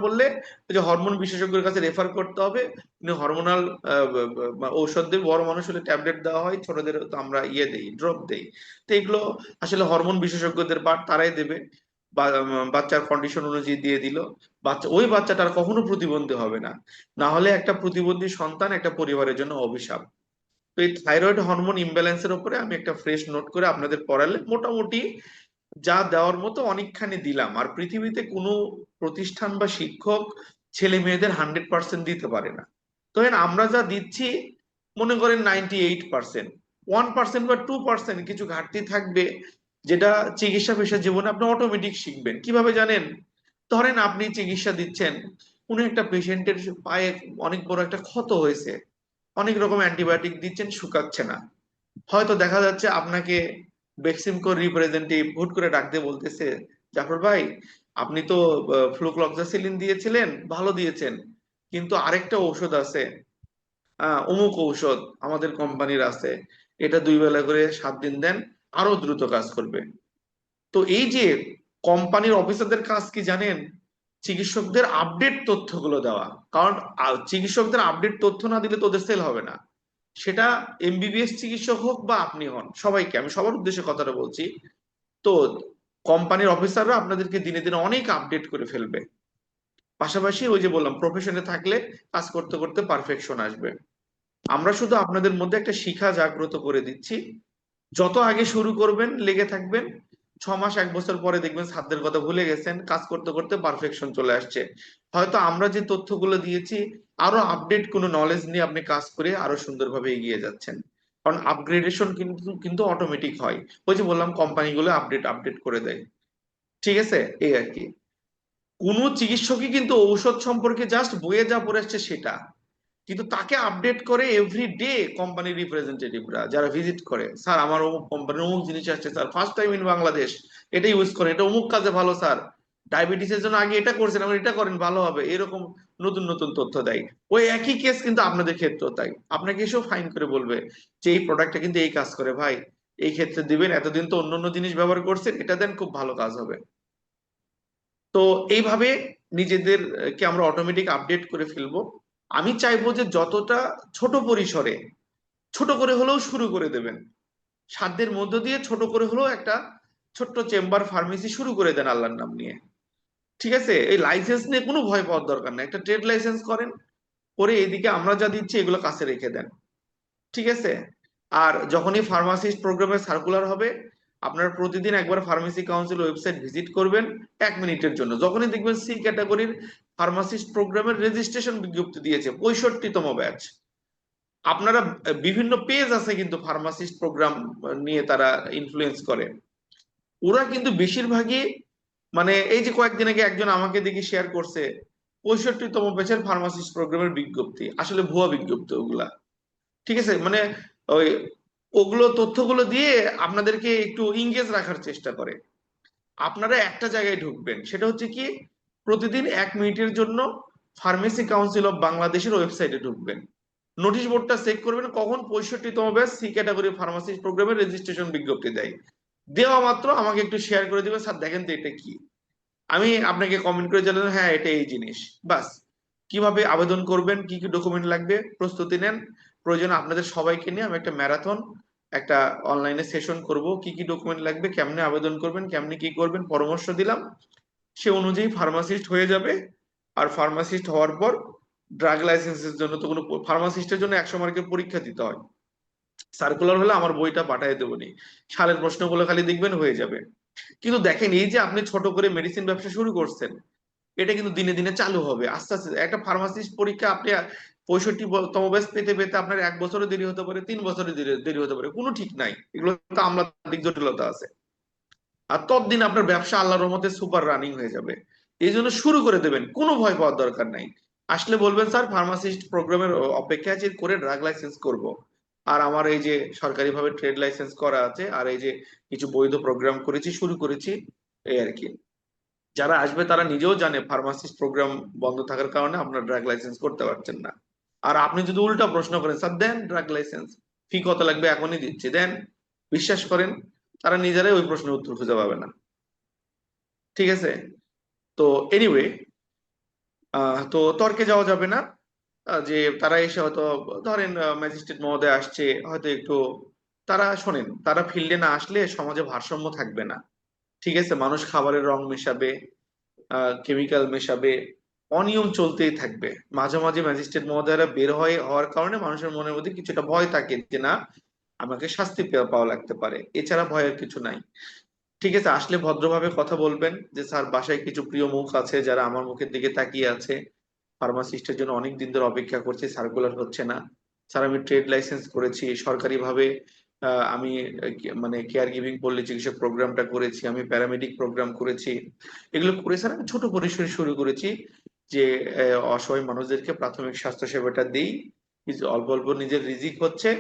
পড়লে ওই যে হরমোন বিশেষজ্ঞের কাছে রেফার করতে হবে, উনি হরমোনাল ঔষধ দেবে। বড় মানুষ হলে ট্যাবলেট দেওয়া হয়, ছোটদের তো আমরা দেই, ড্রপ দেই। তো এগুলো আসলে হরমোন বিশেষজ্ঞদের পাঠ, তারাই দেবে। বাচ্চার কন্ডিশন অনুযায়ী দিয়ে দিল, ওই বাচ্চাটার কখনো প্রতিবন্ধী হবে না। না হলে একটা প্রতিবন্ধী সন্তান একটা পরিবারের জন্য অভিশাপ। তো এই থাইরয়েড হরমোন ইমব্যালেন্সের উপরে আমি একটা ফ্রেশ নোট করে আপনাদের পড়ালে মোটামুটি যা দেওয়ার মতো অনেকখানি দিলাম। আর পৃথিবীতে কোনো প্রতিষ্ঠান বা শিক্ষক ছেলে মেয়েদের 100% দিতে পারে না। তো আমরা যা দিচ্ছি, মনে করেন 98%, 1% বা 2% কিছু ঘাটতি থাকবে, যেটা চিকিৎসা পেশা জীবনে আপনি অটোমেটিক শিখবেন। কিভাবে জানেন? ধরেন আপনি চিকিৎসা দিচ্ছেন, কোনো একটা পেশেন্টের পায়ে অনেক বড় একটা ক্ষত হয়েছে, অনেক রকম অ্যান্টিবায়োটিক দিচ্ছেন, শুকাচ্ছে না। হয়তো দেখা যাচ্ছে আপনাকে বেক্সিমকো রিপ্রেজেন্টেটিভ হুট করে ডাক দিয়ে বলতেছে, জাফর ভাই, আপনি তো ফ্লুক্লক্সাসিলিন দিয়েছিলেন, ভালো দিয়েছেন, কিন্তু আরেকটা ঔষধ আছে, অমুক ঔষধ আমাদের কোম্পানির আছে, এটা 2 বেলা করে 7 দিন দেন, আরো দ্রুত কাজ করবে। তো এই যে কোম্পানির অফিসারদের কাজ কি জানেন? চিকিৎসকদের আপডেট তথ্যগুলো দেওয়া। কারণ চিকিৎসকদের আপডেট তথ্য না দিলে তোদের সেল হবে না। সেটা এমবিবিএস চিকিৎসক হোক বা আপনি হন, সবাইকে আমি সবার উদ্দেশ্যে কথাটা বলছি। তো কোম্পানির অফিসাররা আপনাদেরকে দিনে দিনে অনেক আপডেট করে ফেলবে। পাশাপাশি ওই যে বললাম, প্রফেশনে থাকলে কাজ করতে করতে পারফেকশন আসবে। আমরা শুধু আপনাদের মধ্যে একটা শিখা জাগ্রত করে দিচ্ছি। যত আগে শুরু করবেন, লেগে থাকবেন, 6 মাস 1 বছর পরে দেখবেন সাধ্যের কথা ভুলে গেছেন, কাজ করতে করতে পারফেকশন চলে আসছে। হয়তো আমরা যে তথ্যগুলো দিয়েছি, আরো আপডেট কোনো নলেজ নিয়ে আপনি কাজ করে আরো সুন্দরভাবে এগিয়ে যাচ্ছেন। কারণ আপগ্রেডেশন কিন্তু কিন্তু অটোমেটিক হয়। ওই যে বললাম, কোম্পানিগুলো আপডেট আপডেট করে দেয়। ঠিক আছে, এই আর কি। কোনো চিকিৎসকই কিন্তু ঔষধ সম্পর্কে জাস্ট বইয়ে যা পড়ে আসছে সেটা, কিন্তু তাকে আপডেট করে এভরি ডে কোম্পানির রিপ্রেজেন্টেটিভরা যারা ভিজিট করে, স্যার আমার অমুক কোম্পানির অমুক জিনিস আসছে sir, first time in Bangladesh, এটা ইউজ করেন, এটা অমুক কাজে ভালো স্যার, ডায়াবেটিসের জন্য আগে এটা করছেন, এখন এটা করেন ভালো হবে, এরকম নতুন নতুন তথ্য দেয়। ওই একই কেস কিন্তু আপনাদের ক্ষেত্রেও তাই, আপনাকে এসেও ফাইন করে বলবে যে এই প্রোডাক্টটা কিন্তু এই কাজ করে ভাই, এই ক্ষেত্রে দিবেন, এতদিন তো অন্য অন্য জিনিস ব্যবহার করছেন, এটা দেন, খুব ভালো কাজ হবে। তো এইভাবে নিজেদেরকে আমরা অটোমেটিক আপডেট করে ফেলবো। আমি চাইবো যে যতটা ছোট পরিসরে, ছোট করে হলেও শুরু করে দেবেন। সাধ্যের মধ্য দিয়ে ছোট করে হলেও একটা ছোট্ট চেম্বার ফার্মেসি শুরু করে দেন আল্লাহর নাম নিয়ে। ঠিক আছে, এই লাইসেন্স নিয়ে কোনো ভয় পাওয়ার দরকার নেই, একটা ট্রেড লাইসেন্স করেন, করে এদিকে আমরা যা দিচ্ছি এগুলো কাছে রেখে দেন। ঠিক আছে। আর যখনই ফার্মাসিস্ট প্রোগ্রামের সার্কুলার হবে, আপনারা প্রতিদিন একবার ফার্মেসি কাউন্সিল ওয়েবসাইট ভিজিট করবেন 1 মিনিটের জন্য। যখনই দেখবেন সি ক্যাটাগরির ফার্মাসিস্ট প্রোগ্রামের রেজিস্ট্রেশন বিজ্ঞপ্তি দিয়েছে, 65তম ব্যাচ, আপনারা বিভিন্ন পেজ আছে কিন্তু ফার্মাসিস্ট প্রোগ্রাম নিয়ে তারা ইনফ্লুয়েন্স করে, ওরা কিন্তু বেশিরভাগই মানে এই যে কয়েকদিন আগে একজন আমাকে দেখি শেয়ার করছে 65তম ব্যাচের ফার্মাসিস্ট প্রোগ্রামের বিজ্ঞপ্তি, আসলে ভুয়া বিজ্ঞপ্তি ওগুলা। ঠিক আছে, মানে ওই ওগুলো তথ্যগুলো দিয়ে আপনাদেরকে একটু ইংগেজ রাখার চেষ্টা করে। আপনারা একটা জায়গায় ঢুকবেন, সেটা হচ্ছে কি, প্রতিদিন 1 মিনিটের জন্য ফার্মেসি কাউন্সিল অফ বাংলাদেশের ওয়েবসাইটে ঢুকবেন, নোটিশ বোর্ডটা চেক করবেন কখন 65তম ব্যাচ সি ক্যাটাগরি ফার্মাসিস্ট প্রোগ্রামের রেজিস্ট্রেশন বিজ্ঞপ্তি দেয়। দেওয়া মাত্র আমাকে একটু শেয়ার করে দিবেন, স্যার দেখেন তো এটা কি। আমি আপনাকে কমেন্ট করে জানাবো হ্যাঁ এটা এই জিনিস, বাস। কিভাবে আবেদন করবেন, কি কি ডকুমেন্ট লাগবে, প্রস্তুতি নেন। প্রয়োজন আপনাদের সবাইকে নিয়ে আমি একটা ম্যারাথন, একটা অনলাইনে সেশন করব, কি কি ডকুমেন্ট লাগবে, কেমনে আবেদন করবেন, কেমনে কি করবেন, পরামর্শ দিলাম। সে অনুযায়ী ফার্মাসিস্ট হয়ে যাবে। আর ফার্মাসিস্ট হওয়ার পর ড্রাগ লাইসেন্সের জন্য তো কোনো, ফার্মাসিস্টের জন্য 100 মার্কের পরীক্ষা দিতে হয়, সার্কুলার হলে আমার বইটা পাঠিয়ে দেবো নি, সালের প্রশ্নগুলো খালি দেখবেন হয়ে যাবে। কিন্তু দেখেন, এই যে আপনি ছোট করে মেডিসিন ব্যবসা শুরু করছেন, এটা কিন্তু দিনে দিনে চালু হবে আস্তে আস্তে। একটা ফার্মাসিস্ট পরীক্ষা আপনি 65তম ব্যাচ পেতে পেতে আপনার 1 বছরও দেরি হতে পারে, 3 বছরের দেরি দেরি হতে পারে, কোনো ঠিক নাই, এগুলো তো আমলাতান্ত্রিক জটিলতা আছে। আর ততদিন আপনার ব্যবসা আল্লাহর রহমতে সুপার রানিং হয়ে যাবে। এই জন্য শুরু করে দেবেন, কোনো ভয় পাওয়ার দরকার নাই। আসলে বলবেন স্যার ফার্মাসিস্ট প্রোগ্রামের অপেক্ষা আছে, করে ড্রাগ লাইসেন্স করব। আর আমার এই যে সরকারিভাবে ট্রেড লাইসেন্স করা আছে, আর এই যে কিছু বৈধ প্রোগ্রাম করেছি, শুরু করেছি, এই আর কি। যারা আসবে তারা নিজেও জানে ফার্মাসিস্ট প্রোগ্রাম বন্ধ থাকার কারণে আপনার ড্রাগ লাইসেন্স করতে পারছেন না। আর আপনি যদি উল্টা প্রশ্ন করেন, স্যার দেন ড্রাগ লাইসেন্স, ফি কত লাগবে, এখনই দিচ্ছি দেন, বিশ্বাস করেন তারা নিজেরাই ওই প্রশ্নের উত্তর খুঁজে পাবে না। ঠিক আছে। তো এনিওয়ে, তো তর্কে যাওয়া যাবে না। যে তারা এসে হয়তো ধরেন ম্যাজিস্ট্রেট মহোদয় আসছে হয়তো একটু, তারা শোনেন, তারা ফিল্ডে না আসলে সমাজে ভারসাম্য থাকবে না। ঠিক আছে, মানুষ খাবারের রং মেশাবে, কেমিক্যাল মেশাবে, অনিয়ম চলতেই থাকবে। মাঝে মাঝে ম্যাজিস্ট্রেট মহোদয়রা বের হওয়ার কারণে মানুষের মনের মধ্যে কিছুটা ভয় থাকে যে না, আমাকে শাস্তি পাওয়া লাগতে পারে, এছাড়া ভয়ের কিছু নাই। ঠিক আছে, আসলে ভদ্রভাবে কথা বলবেন যে স্যার বাসায় কিছু প্রিয় মুখ আছে যারা আমার মুখের দিকে তাকিয়ে আছে, ফার্মাসিস্টের জন্য অনেক দিন ধরে অপেক্ষা করছি, সার্কুলার হচ্ছে না। স্যার আমি ট্রেড লাইসেন্স করেছি সরকারিভাবে, আমি মানে কেয়ার গিভিং পল্লী চিকিৎসা প্রোগ্রামটা করেছি, আমি প্যারামেডিক প্রোগ্রাম করেছি, এগুলো করে স্যার আমি ছোট পরিসরে শুরু করেছি যে অসহায় মানুষদেরকে প্রাথমিক স্বাস্থ্য সেবাটা দিই, অল্প অল্প নিজের রিজিক হচ্ছে।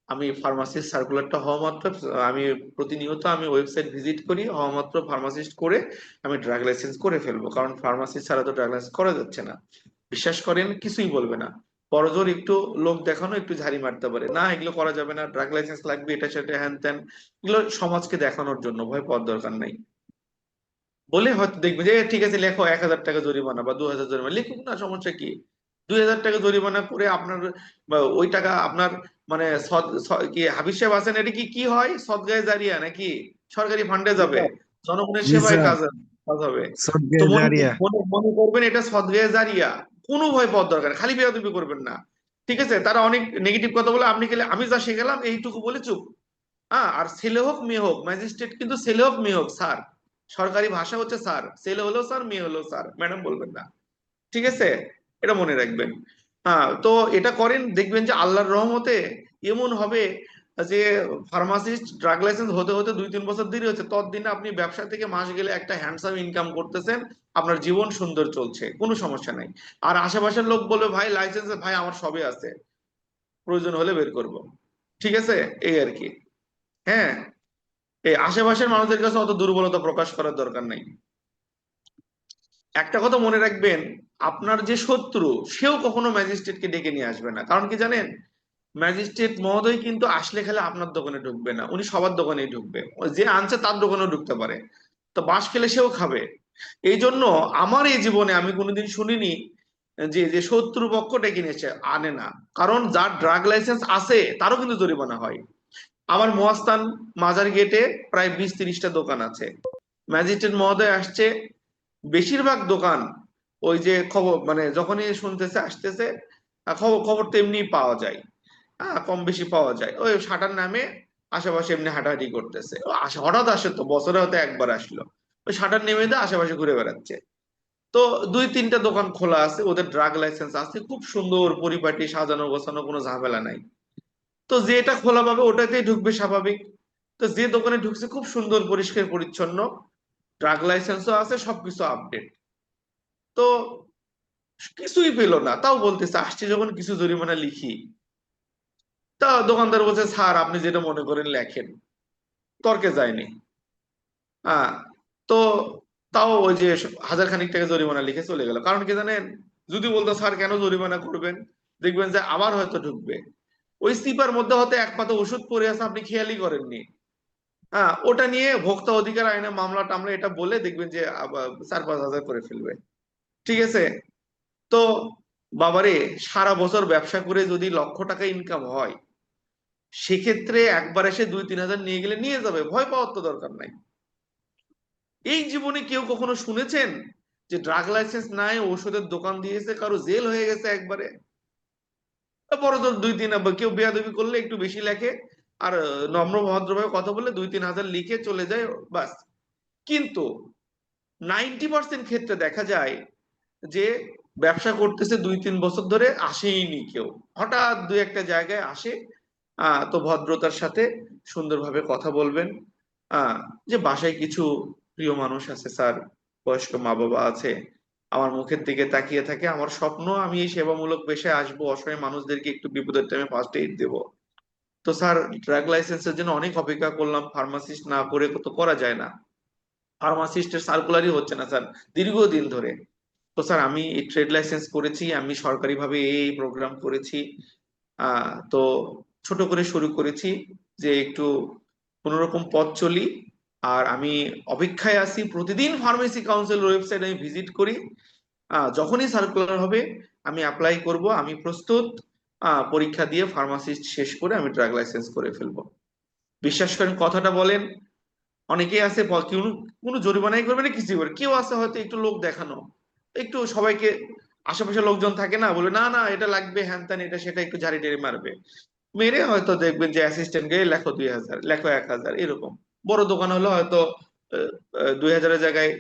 আমি ফার্মাসিস্ট সার্কুলারটা হওয়া মাত্র, আমি প্রতিনিয়ত আমি ওয়েবসাইট ভিজিট করি, হওয়া মাত্র ফার্মাসিস্ট করে আমি ড্রাগ লাইসেন্স করে ফেলবো, কারণ ফার্মাসিস্ট ছাড়া তো ড্রাগ লাইসেন্স করা যাচ্ছে না। বিশ্বাস করেন কিছুই বলবে না, বড়জোর একটু লোক দেখানো, একটু ঝাড়ি মারতে পারে না, এগুলো করা যাবে না, ড্রাগ লাইসেন্স লাগবে, এটা সেটা হ্যান ত্যান, এগুলো সমাজকে দেখানোর জন্য, ভয় পাওয়ার দরকার নাই। বলে হয়তো দেখবে যে ঠিক আছে লেখো 1,000 টাকা জরিমানা বা 2,000 জরিমানা, লিখুক না, সমস্যা কি? 2,000 টাকা জরিমানা করে আপনার বা ওই টাকা আপনার মানে কি হাফিজ সাহেব আছেন, এটা কি কি হয়, সদগায়ে জারিয়া নাকি? সরকারি ফান্ডে যাবে, জনগণের জি সেবায় স্যার, কাজ হবে। তো সদগায়ে জারিয়া। মনে করবেন এটা সদগায়ে জারিয়া, কোনো ভয় পাওয়ার দরকার নেই, খালি বেয়াদবি করবেন না। ঠিক আছে, তারা অনেক নেগেটিভ কথা বলে, আপনি গেলে আমি যা শিখেলাম এইটুকু বলে চুপ। হ্যাঁ, আর ছেলে হোক মেয়ে হোক, ম্যাজিস্ট্রেট কিন্তু ছেলে হোক মেয়ে হোক স্যার, সরকারি ভাষা হচ্ছে স্যার, ছেলে হলেও স্যার, মেয়ে হলেও স্যার, ম্যাডাম বলবেন না। ঠিক আছে, এটা মনে রাখবেন। হ্যাঁ, তো এটা করেন, দেখবেন যে আল্লাহর রহমতে এমন হবে যে ফার্মাসিস্ট ড্রাগ লাইসেন্স হতে হতে 2-3 বছর দেরি হচ্ছে, ততদিনে আপনি ব্যবসা থেকে মাস গেলে একটা হ্যান্ডসাম ইনকাম করতেছেন, আপনার জীবন সুন্দর চলছে, কোনো সমস্যা নাই। আর আশেপাশের লোক বলবে ভাই লাইসেন্স, ভাই আমার সবই আছে, প্রয়োজন হলে বের করব। ঠিক আছে, এই আর কি। হ্যাঁ, এই আশেপাশের মানুষদের কাছে অত দুর্বলতা প্রকাশ করার দরকার নাই। একটা কথা মনে রাখবেন, আপনার যে শত্রু সেও কখনো ম্যাজিস্ট্রেটকে ডেকে নিয়ে আসবে না, কারণ কি জানেন, ম্যাজিস্ট্রেট মহোদয় কিন্তু আসলে খেলে আপনার দোকানে ঢুকবে না, উনি সবার দোকানেই ঢুকবে, যে আনছে তার দোকানেও ঢুকতে পারে, তো বাঁশ খেলে সেও খাবে। এই জন্য আমার এই জীবনে আমি কোনোদিন শুনিনি যে যে শত্রু পক্ষ ডেকে নিয়ে এসে আনে না, কারণ যার ড্রাগ লাইসেন্স আছে তারও কিন্তু জরিমানা হয়। আমার মহাস্থান মাজার গেটে প্রায় 20-30টা দোকান আছে, ম্যাজিস্ট্রেট মহোদয় আসছে, বেশিরভাগ দোকান ওই যে খবর মানে যখনই শুনতেছে আসতেছে, খবর খবর তো এমনি পাওয়া যায়, হ্যাঁ কম বেশি পাওয়া যায়, ওই শাটার নামে আশেপাশে এমনি হাঁটাহাঁটি করতেছে, হঠাৎ আসে তো, বছরে হয়তো একবার আসলো, ওই শাটার নেমে দিয়ে আশেপাশে ঘুরে বেড়াচ্ছে। তো 2-3টা দোকান খোলা আছে, ওদের ড্রাগ লাইসেন্স আছে, খুব সুন্দর পরিপাটি সাজানো গোছানো, কোনো ঝামেলা নাই। তো যেটা খোলা পাবে ওটাতেই ঢুকবে স্বাভাবিক। তো যে দোকানে ঢুকছে খুব সুন্দর পরিষ্কার পরিচ্ছন্ন, ড্রাগ লাইসেন্সও আছে, সবকিছু আপডেট। তো কিছুই পেলো না, তাও বলতেছে আসছে যখন কিছু জরিমানা লিখি। তা দোকানদার বলছে স্যার আপনি যেটা মনে করেন লেখেন, তর্কে যায়নি। হ্যাঁ, তো তাও ওই যে 1,000 খানিক টাকা জরিমানা লিখে চলে গেল, কারণ কি জানেন, যদি বলতো স্যার কেন জরিমানা করবেন, দেখবেন যে আবার হয়তো ঢুকবে। ওই সিপার মধ্যে হয়তো এক পাতা ওষুধ পড়ে আছে, আপনি খেয়ালই করেননি। হ্যাঁ, ওটা নিয়ে ভোক্তা অধিকার আইনে মামলা টামলা এটা বলে দেখবেন যে আবার 4-5 হাজার করে ফেলবে। ঠিক আছে, তো বাবারে, সারা বছর ব্যবসা করে যদি লক্ষ টাকা ইনকাম হয়, সেক্ষেত্রে একবার এসে 2-3 হাজার নিয়ে গেলে নিয়ে যাবে, ভয় পাওয়ার তো দরকার নাই। এই জীবনে কেউ কখনো শুনেছেন যে ড্রাগ লাইসেন্স নাই ওষুধের দোকান দিয়েছে কারো জেল হয়ে গেছে একবারে? বড় তোর 2-3, কেউ বেয়াদবি করলে একটু বেশি লেখে, আর নম্র ভদ্রভাবে কথা বললে 2-3 হাজার লিখে চলে যায়, বাস। কিন্তু 90% ক্ষেত্রে দেখা যায় যে ব্যবসা করতেছে 2-3 বছর ধরে আসেইনি কেউ, হঠাৎ 2-একটা জায়গায় আসে। তো ভদ্রতার সাথে সুন্দরভাবে কথা বলবেন, আহ যে বাসায় কিছু প্রিয় মানুষ আছে স্যার, বয়স্ক মা বাবা আছে, আমার মুখের দিকে তাকিয়ে থাকে, আমার স্বপ্ন আমি এই সেবামূলক পেশায় আসবো, অসহায় মানুষদেরকে একটু বিপদের টাইমে ফার্স্ট এইড দেবো। তো স্যার ড্রাগ লাইসেন্সের জন্য অনেক অপেক্ষা করলাম, ফার্মাসিস্ট না করে তো করা যায় না, ফার্মাসিস্টের সার্কুলারই হচ্ছে না স্যার দীর্ঘদিন ধরে। তো স্যার আমি এই ট্রেড লাইসেন্স করেছি, আমি সরকারিভাবে এই প্রোগ্রাম করেছি, তো ছোট করে শুরু করেছি যে একটু কোনোরকম পথ চলি, আর আমি অপেক্ষায় আছি, প্রতিদিন ফার্মেসি কাউন্সিল ওয়েবসাইট আমি ভিজিট করি, যখনই সার্কুলার হবে আমি অ্যাপ্লাই করব, আমি প্রস্তুত। পরীক্ষা দিয়ে ফার্মাসিস্ট শেষ করে আমি ড্রাগ লাইসেন্স করে ফেলবো। বিশ্বাস করেন কথাটা বলেন, অনেকেই আছে কোনো কোনো জরিমানাই করবে না, কিছু করবে, কেউ আছে হয়তো একটু লোক দেখানো, একটু সবাইকে, আশেপাশে লোকজন থাকে না, বলে না না এটা লাগবে হ্যান ত্যান এটা সেটা, একটু ঝাড়ি টেরি মারবে, মেরে হয়তো দেখবেন যে অ্যাসিস্ট্যান্ট কে লেখো 2000, লেখো 1000, এরকম। বড় দোকান হলে হয়তো 2000-এর জায়গায়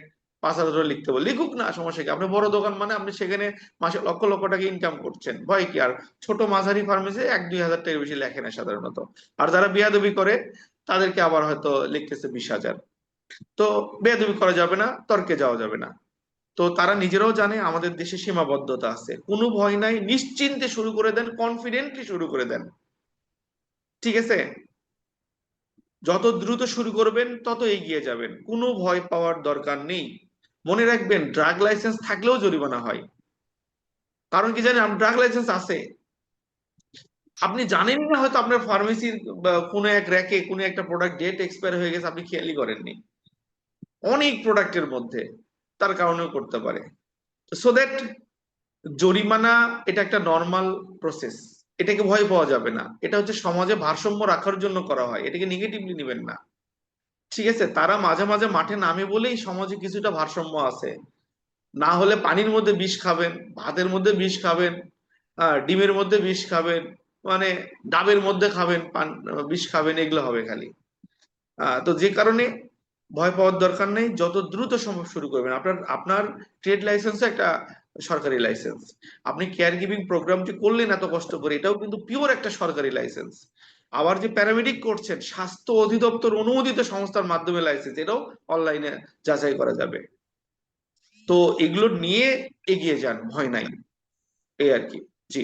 5000 লিখতে বল, লিখুক না, সমস্যা কি? আপনি বড় দোকান মানে আপনি সেখানে মাসে লক্ষ লক্ষ টাকা ইনকাম করছেন, ভয় কি? আর ছোট মাঝারি ফার্মেসি 1-2 হাজার টাকার বেশি লেখে না সাধারণত। আর যারা বিয়াদবি করে তাদেরকে আবার হয়তো লিখতেছে 20,000। তো বেয়াদবি করা যাবে না, তর্কে যাওয়া যাবে না। তো তারা নিজেরাও জানে আমাদের দেশে সীমাবদ্ধতা আছে, কোনো ভয় নাই, নিশ্চিন্তে শুরু করে দেন, কনফিডেন্টলি শুরু করে দেন। ঠিক আছে? যত দ্রুত শুরু করবেন তত এগিয়ে যাবেন, কোনো ভয় পাওয়ার দরকার নেই। মনে রাখবেন ড্রাগ লাইসেন্স থাকলেও জরিমানা হয়। কারণ কি জানেন? আপনার ড্রাগ লাইসেন্স আছে, আপনি জানেন না, হয়তো আপনার ফার্মেসির বা কোনো এক র্যাকে কোনো একটা প্রোডাক্ট ডেট এক্সপায়ার হয়ে গেছে, আপনি খেয়ালই করেননি, অনেক প্রোডাক্টের মধ্যে, তার কারণেও করতে পারে। সো দ্যাট জরিমানা এটা একটা নর্মাল প্রসেস, এটাকে ভয় পাওয়া যাবে না, এটা হচ্ছে সমাজে ভারসাম্য রাখার জন্য করা হয়, এটাকে নেগেটিভলি নেবেন না। ঠিক আছে? তারা মাঝে মাঝে মাঠে নামে বলেই সমাজে কিছুটা ভারসাম্য আছে, না হলে পানির মধ্যে বিষ খাবেন, ভাতের মধ্যে বিষ খাবেন, ডিমের মধ্যে বিষ খাবেন, মানে ডাবের মধ্যে খাবেন বিষ খাবেন, এগুলো হবে খালি। তো যে কারণে ভয় পাওয়ার দরকার নেই, যত দ্রুত সম্ভব শুরু করবেন। আপনার আপনার ট্রেড লাইসেন্স একটা সরকারি লাইসেন্স, আপনি কেয়ার গিভিং প্রোগ্রামটি করলেন এত কষ্ট করে, এটাও কিন্তু পিওর একটা সরকারি লাইসেন্স। আবার যে প্যারামেডিক করছেন স্বাস্থ্য অধিদপ্তর অনুমোদিত সংস্থার মাধ্যমে লাইসেন্স, এটাও অনলাইনে যাচাই করা যাবে। তো এগুলো নিয়ে এগিয়ে যান, ভয় নাই, এই আর কি। জি,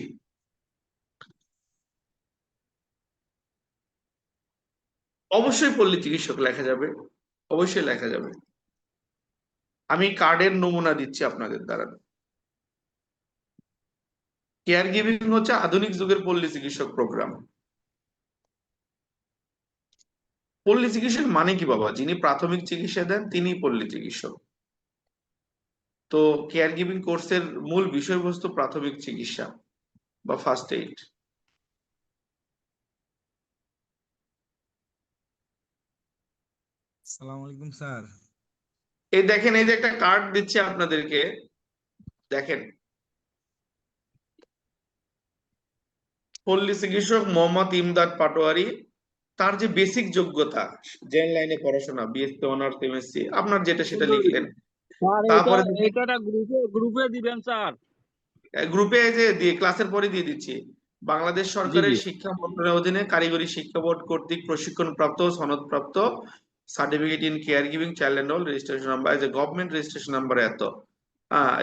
অবশ্যই পল্লী চিকিৎসক লেখা যাবে, অবশ্যই লেখা যাবে। আমি কার্ডের নমুনা দিচ্ছি আপনাদের দ্বারা। কেয়ার গিভিং হচ্ছে আধুনিক যুগের পল্লী চিকিৎসক প্রোগ্রাম। পল্লী চিকিৎসক মানে কি বাবা? যিনি প্রাথমিক চিকিৎসা দেন তিনি পল্লী চিকিৎসক। তো কেয়ার গিভিং কোর্সের মূল বিষয়বস্তু প্রাথমিক চিকিৎসা বা ফার্স্ট এইড। আসসালামু আলাইকুম স্যার। এই দেখেন, এই যে একটা কার্ড দিচ্ছি আপনাদেরকে, দেখেন, পল্লী চিকিৎসক মোহাম্মদ ইমদাদ পাটোয়ারি, তার যে বেসিক যোগ্যতা, জেন লাইনে পড়াশোনা, বিএসসি অনার্স এমএসসি, আপনার যেটা সেটা লিখলেন। স্যার এটা তারপরে এটা গ্রুপে গ্রুপে দিবেন স্যার। গ্রুপে যে দিয়ে ক্লাসের পরে দিয়ে দিচ্ছি, বাংলাদেশ জি সরকারের জি। শিক্ষা মন্ত্রণালয়ের অধীনে কারিগরি শিক্ষা বোর্ড কর্তৃক প্রশিক্ষণপ্রাপ্ত ও সনদপ্রাপ্ত, certificate in care giving child and all, registration number, এই যে গভর্নমেন্ট রেজিস্ট্রেশন নাম্বার এত।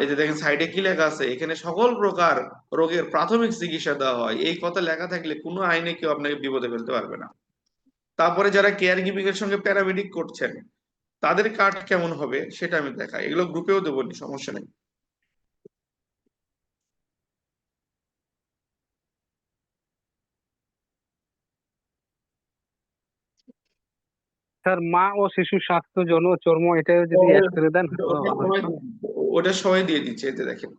এই যে দেখেন সাইডে কি লেখা আছে, এখানে সকল প্রকার রোগের প্রাথমিক চিকিৎসা দেওয়া হয়, এই কথা লেখা থাকলে কোনো আইনে কেউ আপনাকে বিপদে ফেলতে পারবে না। তারপরে যারা কেয়ার গিভিং এর সঙ্গে প্যারামেডিক করছেন তাদের কার্ড কেমন হবে সেটা আমি দেখাই, এগুলো গ্রুপেও দেবো, সমস্যা নেই। স্যার, মা ও শিশু স্বাস্থ্য যৌন চর্ম এটা যদি অ্যাড করে দেন তো ভালো হয়। ওটা সবাই দিয়ে দিচ্ছে, এতে দেখেন,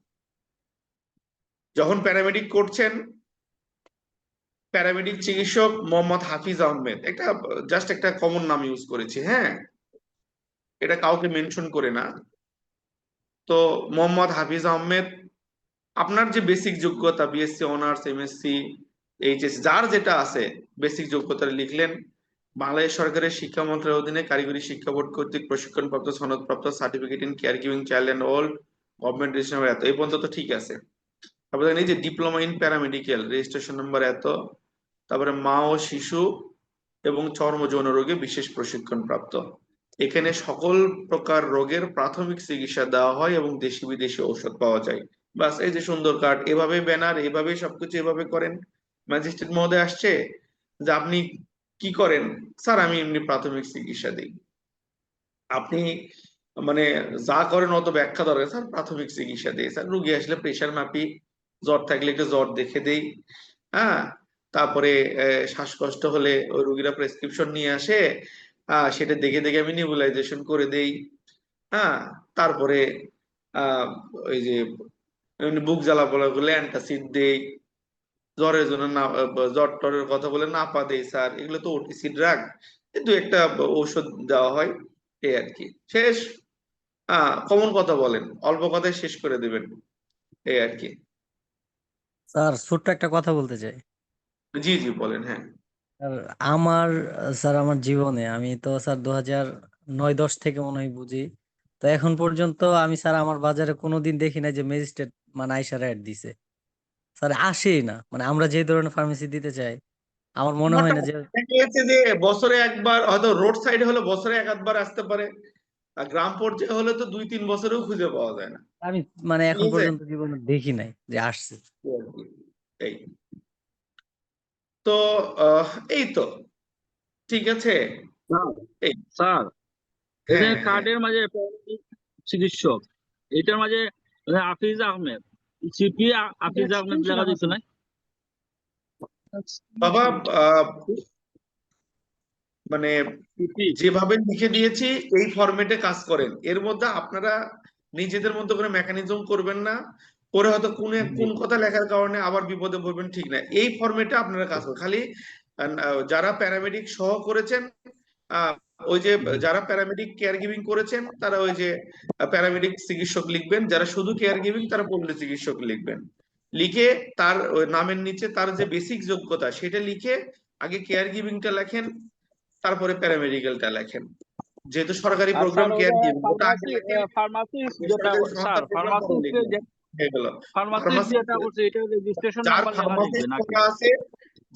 যখন প্যারামেডিক করছেন, প্যারামেডিক চিকিৎসক মোহাম্মদ হাফিজ আহমেদ, একটা জাস্ট একটা কমন নাম ইউজ করেছি, হ্যাঁ, এটা কাউকে মেনশন করে না। তো মোহাম্মদ হাফিজ আহমেদ, আপনার যে বেসিক যোগ্যতা, বিএসসি অনার্স এমএসসি এইচএস, যার যেটা আছে বেসিক যোগ্যতা লিখলেন, বাংলাদেশ সরকারের শিক্ষা মন্ত্রণালয়ের অধীনে কারিগরি শিক্ষা বোর্ড কর্তৃক প্রশিক্ষণপ্রাপ্ত সনদপ্রাপ্ত, certificate in care giving child and old, government registration এত, এই পর্যন্ত তো ঠিক আছে। তারপরে দেখেন এই যে diploma in paramedical, registration number এত। তারপরে মা ও শিশু এবং চর্ম যৌন রোগে বিশেষ প্রশিক্ষণ প্রাপ্ত, এখানে সকল প্রকার রোগের প্রাথমিক চিকিৎসা দেওয়া হয় এবং দেশি বিদেশি ঔষধ পাওয়া যায়। বাস, এই যে সুন্দর কার্ড, এভাবে ব্যানার, এভাবে সবকিছু এভাবে করেন। ম্যাজিস্ট্রেট মহোদয় আসছে, যে আপনি কি করেন? স্যার আমি এমনি প্রাথমিক চিকিৎসা দিই। আপনি মানে যা করেন অত ব্যাখ্যা দরকার? স্যার প্রাথমিক চিকিৎসা দিই স্যার, রুগী আসলে প্রেশার মাপি, জ্বর থাকলে একটু জ্বর দেখে দেই, হ্যাঁ, তারপরে শ্বাসকষ্ট হলে ওই রুগীরা প্রেসক্রিপশন নিয়ে আসে, সেটা দেখে দেখে আমি নিউবুলাইজেশন করে দেই, হ্যাঁ, তারপরে আহ ওই যে এমনি বুক জ্বালা পোড়া করলে অ্যান্টাসিড দেই, জ্বরের জন্য না জ্বর টরের কথা বলে নাপা দেই স্যার, এগুলো তো ওটিসি ড্রাগ, দু একটা ঔষধ দেওয়া হয়, এই আর কি শেষ। কমন কথা বলেন, অল্প কথায় শেষ করে দেবেন, এই আর কি। স্যার ছোট্ট একটা কথা বলতে চাই। জি জি বলেন, হ্যাঁ। স্যার আমার স্যার আমার জীবনে আমি তো স্যার 2009-10 থেকে মনে হয় বুঝি, তো এখন পর্যন্ত আমি স্যার আমার বাজারে কোনোদিন দেখি না যে ম্যাজিস্ট্রেট মানে আইসা রেট দিছে। স্যার আসেই না, মানে আমরা যে ধরনের ফার্মেসি দিতে চাই আমার মনে হয় না যে। দেখা গেছে যে বছরে একবার, হয়তো রোড সাইডে হলে বছরে এক আধবার আসতে পারে, আর গ্রাম পর্যায়ে হলে তো 2-3 বছরেও খুঁজে পাওয়া যায় না। আমি মানে ঠিক এখন আছে, পর্যন্ত জীবনে দেখি নাই যে আসছে। এই আর কি। এই তো এই তো ঠিক আছে। স্যার এই স্যার হ্যাঁ এদের হ্যাঁ হ্যাঁ। কার্ডের মাঝে চিকিৎসক, এটার মাঝে হাফিজ আহমেদ, সিপি হাফিজ আহমেদ লেখা দিচ্ছে না? বাবা, আহ, মানে সিপি যেভাবে লিখে দিয়েছি এই ফরম্যাটে কাজ করেন, এর মধ্যে আপনারা নিজেদের মতো করে মেকানিজম করবেন না, করে হয়তো কোন কোন কথা লেখার কারণে আবার বিপদে পড়বেন, ঠিক না। এই ফরম্যাটে আপনারা কাজ করেন খালি। যারা প্যারামেডিক সহ করেছেন, আহ, ওই যে যারা প্যারামেডিক কেয়ার গিভিং করেছেন তারা ওই যে প্যারামেডিক চিকিৎসক লিখবেন, যারা শুধু কেয়ার গিভিং তারা পল্লী চিকিৎসক লিখবেন। লিখে তার ওই নামের নিচে তার যে বেসিক যোগ্যতা সেটা লিখে আগে কেয়ার গিভিংটা লেখেন, তারপরে প্যারামেডিক্যালটা লেখেন। যেহেতু সরকারি আর প্রোগ্রাম স্যার কেয়ার ওটা গিভিং ওটা আগে লেখেন, ফার্মাসিস্ট যেটা, বেসরকারি স্যার সংস্থার প্রোগ্রাম পরে ফার্মাসিস্ট লিখবেন, হয়ে গেল। ফার্মাসিস্ট যেটা ফার্মাসিস্ট, করছে এটা রেজিস্ট্রেশন যার নাম্বার লেখা লিখবে ফার্মাসিস্ট নাকি? করা আছে,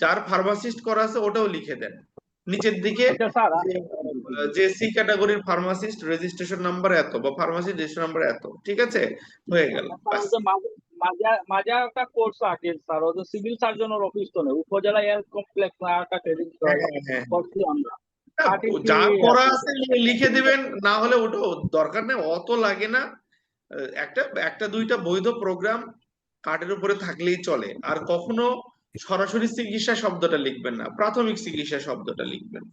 যার ফার্মাসিস্ট করা আছে ওটাও লিখে দেন নিচের দিকে, আচ্ছা স্যার, যে যে সি ক্যাটাগরির ফার্মাসিস্ট রেজিস্ট্রেশন নাম্বার এত বা ফার্মাসি রেজিস্ট্রেশন নাম্বার এত, ঠিক আছে, হয়ে গেল স্যার ব্যাস। ওই যে মাঝে একটা কোর্স আছে স্যার, ওদের সিভিল সার্জনের অফিস তো নেই, উপজেলা হেলথ কমপ্লেক্স না একটা ট্রেনিং হ্যাঁ হ্যাঁ হ্যাঁ। করছি আমরা। না, কাটিং কি যার করা আছে? আছে লিখে দিবেন, না হলে ওটাও দরকার নেই, অত লাগে না। একটা একটা দুইটা বৈধ প্রোগ্রাম কার্ডের উপরে থাকলেই চলে। আর কখনো সরাসরি চিকিৎসা শব্দটা লিখবেন না, প্রাথমিক চিকিৎসা শব্দটা লিখবেন,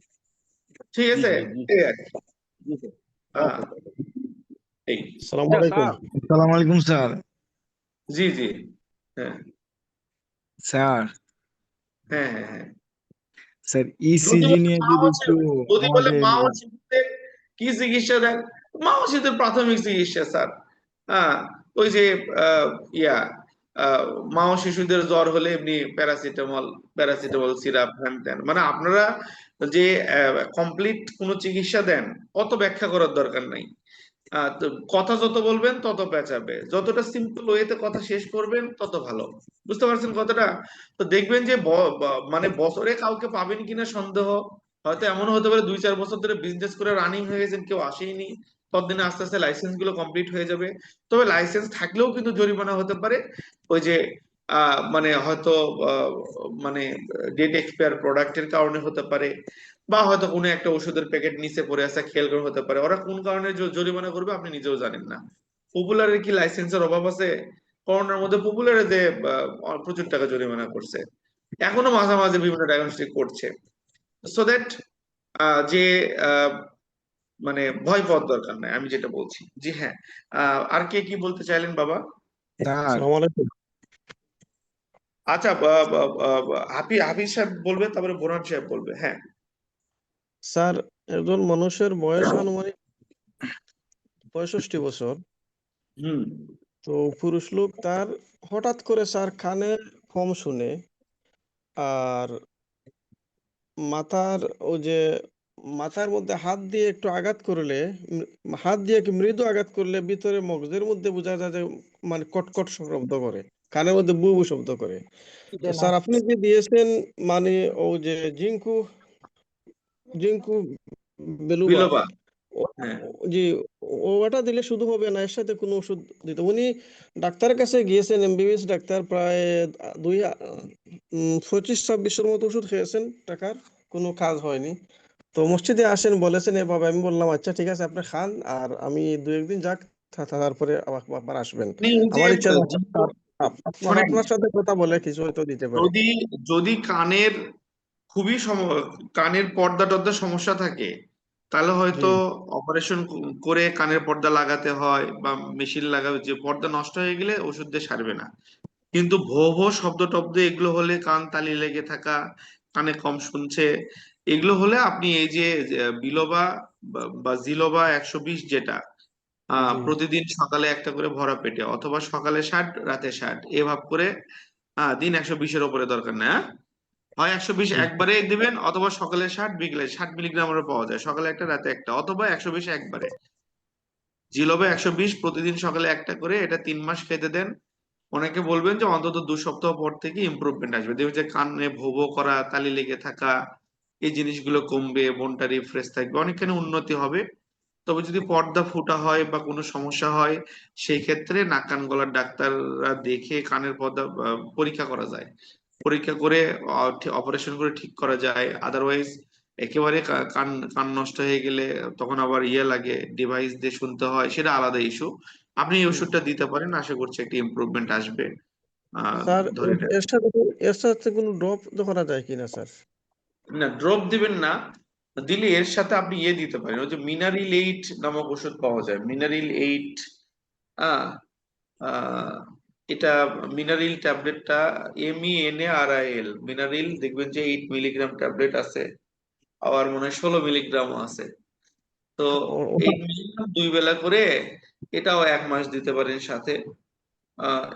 ঠিক জি আছে, জি জি এই আর কি। জি স্যার। আহ, ওকে এই আসসালামু আলাইকুম। স্যার। আসসালামু আলাইকুম স্যার। জি জি, হ্যাঁ স্যার হ্যাঁ হ্যাঁ হ্যাঁ। স্যার যদি ইসিজি বলে নিয়ে মা যদি ও একটু যদি বলে আমাদের মা ও শিশুদের কি চিকিৎসা দেন, মা ও শিশুদের প্রাথমিক চিকিৎসা স্যার। হ্যাঁ, ওই যে আহ, ইয়া আহ, মা ও শিশুদের জ্বর হলে এমনি প্যারাসিটামল, প্যারাসিটামল সিরাপ হ্যান ত্যান, মানে আপনারা যে কমপ্লিট কোনো চিকিৎসা দেন অত ব্যাখ্যা করার দরকার নাই। তো কথা যত বলবেন তত পেঁচাবে, যতটা সিম্পল ওয়েতে কথা শেষ করবেন তত ভালো। বুঝতে পারছেন কথাটা? তো দেখবেন যে মানে বছরে কাউকে পাবেন কিনা সন্দেহ, হয়তো এমনও হতে পারে 2-4 বছর ধরে বিজনেস করে রানিং হয়ে গেছেন, কেউ আসেইনি, ততদিনে আস্তে আস্তে লাইসেন্স গুলো কমপ্লিট হয়ে যাবে। তবে লাইসেন্স থাকলেও কিন্তু জরিমানা হতে পারে, ওই যে মানে হয়তো আহ, মানে ডেট এক্সপায়ার প্রোডাক্টের কারণে হতে পারে, বা হয়তো কোনো একটা ওষুধের প্যাকেট নিচে পড়ে আছে খেয়াল করে হতে পারে। ওরা কোন কারণে জরিমানা করবে আপনি নিজেও জানেন না। পপুলারের কি লাইসেন্সের অভাব আছে? করোনার মধ্যে পপুলারে যে প্রচুর টাকা জরিমানা করছে, এখনো মাঝে মাঝে বিভিন্ন ডায়াগনস্টিক করছে। সো দ্যাট যে আহ, মানে ভয় পাওয়ার দরকার নাই, আমি যেটা বলছি। জি হ্যাঁ, আর কে কি বলতে চাইলেন বাবা? স্যার আসসালামু আলাইকুম। আচ্ছা, হাফিজ সাহেব বলবে, তারপরে বোরহান সাহেব বলবে, হ্যাঁ। স্যার একজন মানুষের বয়স আনুমানিক 65 বছর। হুম। তো পুরুষ লোক, তার হঠাৎ করে স্যার কানে কম শুনে, আর মাথার ওই যে মাথার মধ্যে হাত দিয়ে একটু আঘাত করলে, হাত দিয়ে একটু মৃদু আঘাত করলে ভিতরে মগজের মধ্যে বোঝা যায় যে মানে কটকট শব্দ করে, কানের মধ্যে বু বু শব্দ করে। তো স্যার আপনি যে দিয়েছেন মানে ও যে জিঙ্কু জিঙ্কু বেলুবা, বিলোবা, ও- হ্যাঁ। জি, ওটা দিলে শুধু হবে না, এর সাথে কোনো ওষুধ দিতে? উনি ডাক্তারের কাছে গিয়েছেন, এমবিবিএস ডাক্তার, প্রায় 25-26-এর মতো ওষুধ খেয়েছেন, টাকার কোনো কাজ হয়নি। তো মসজিদে আসেন বলেছেন এভাবে, আমি বললাম আচ্ছা ঠিক আছে আপনি খান, আর আমি 2-1 দিন যাক, তারপরে আবার আসবেন। আপনি এই যে আমার ইচ্ছা আছে জিনিস- আপনার শোনেন, আপনার সাথে কথা বলে কিছু হয়তো দিতে পারে। যদি যদি কানের খুবই কানের পর্দা টর্দা সমস্যা থাকে, তাহলে জি হয়তো অপারেশন করে কানের পর্দা লাগাতে হয় বা মেশিন লাগাবে, যে পর্দা নষ্ট হয়ে গেলে ওষুধ দিয়ে সারবে না। কিন্তু ভো ভো শব্দ টব্দ এগুলো হলে, কান তালি লেগে থাকা, কানে কম শুনছে, এগুলো হলে আপনি এই যে বিলোবা বা জিলোবা 120 যেটা জি প্রতিদিন সকালে একটা করে ভরা পেটে, অথবা সকালে 60 রাতে 60 এভাব করে দিন 120-এর উপরে দরকার না, হ্যাঁ? হয় 120 জি একবারে দিবেন, অথবা সকালে 60, বিকেলে 60 মিলিগ্রামেরও পাওয়া যায়, সকালে একটা রাতে একটা, অথবা 120 একবারে। জিলোবে 120 প্রতিদিন সকালে একটা করে, এটা 3 মাস খেতে দেন। অনেকে বলবেন যে অন্তত 2 সপ্তাহ পর থেকে ইমপ্রুভমেন্ট আসবে, দেখবেন যে কানে ভো ভো করা, তালি লেগে থাকা, এই জিনিসগুলো কমবে, মনটা রিফ্রেশ থাকবে, অনেকখানি উন্নতি হবে। তবে যদি পর্দা ফুটা হয় বা কোনো সমস্যা হয়, সেই ক্ষেত্রে নাক কান গলার ডাক্তাররা দেখে কানের পর্দা পরীক্ষা করা যায়, পরীক্ষা করে অপারেশন করে ঠিক করা যায়। আদারওয়াইজ একেবারে কান কান নষ্ট হয়ে গেলে তখন আবার ইয়ে লাগে, ডিভাইস দিয়ে শুনতে হয়, সেটা আলাদা ইস্যু। আপনি এই হুম। ওষুধটা দিতে পারেন, আশা করছি একটা ইমপ্রুভমেন্ট আসবে। স্যার ধরে নেন। এর সাথে কোনো ড্রপ করা যায় কিনা স্যার? না, ড্রপ দিবেন না। দিলে এর সাথে আপনি ইয়ে দিতে পারেন, ওই যে মিনারিল 8 নামক ওষুধ পাওয়া যায়, মিনারিল 8। হ্যাঁ, আহ, এটা মিনারিল ট্যাবলেটটা, MENARIL মিনারিল, দেখবেন যে 8 মিলিগ্রাম ট্যাবলেট আছে, আবার মনে হয় 16 মিলিগ্রাম আছে। তো ওটা 8 মিলিগ্রাম 2 বেলা করে, এটাও 1 মাস দিতে পারেন সাথে।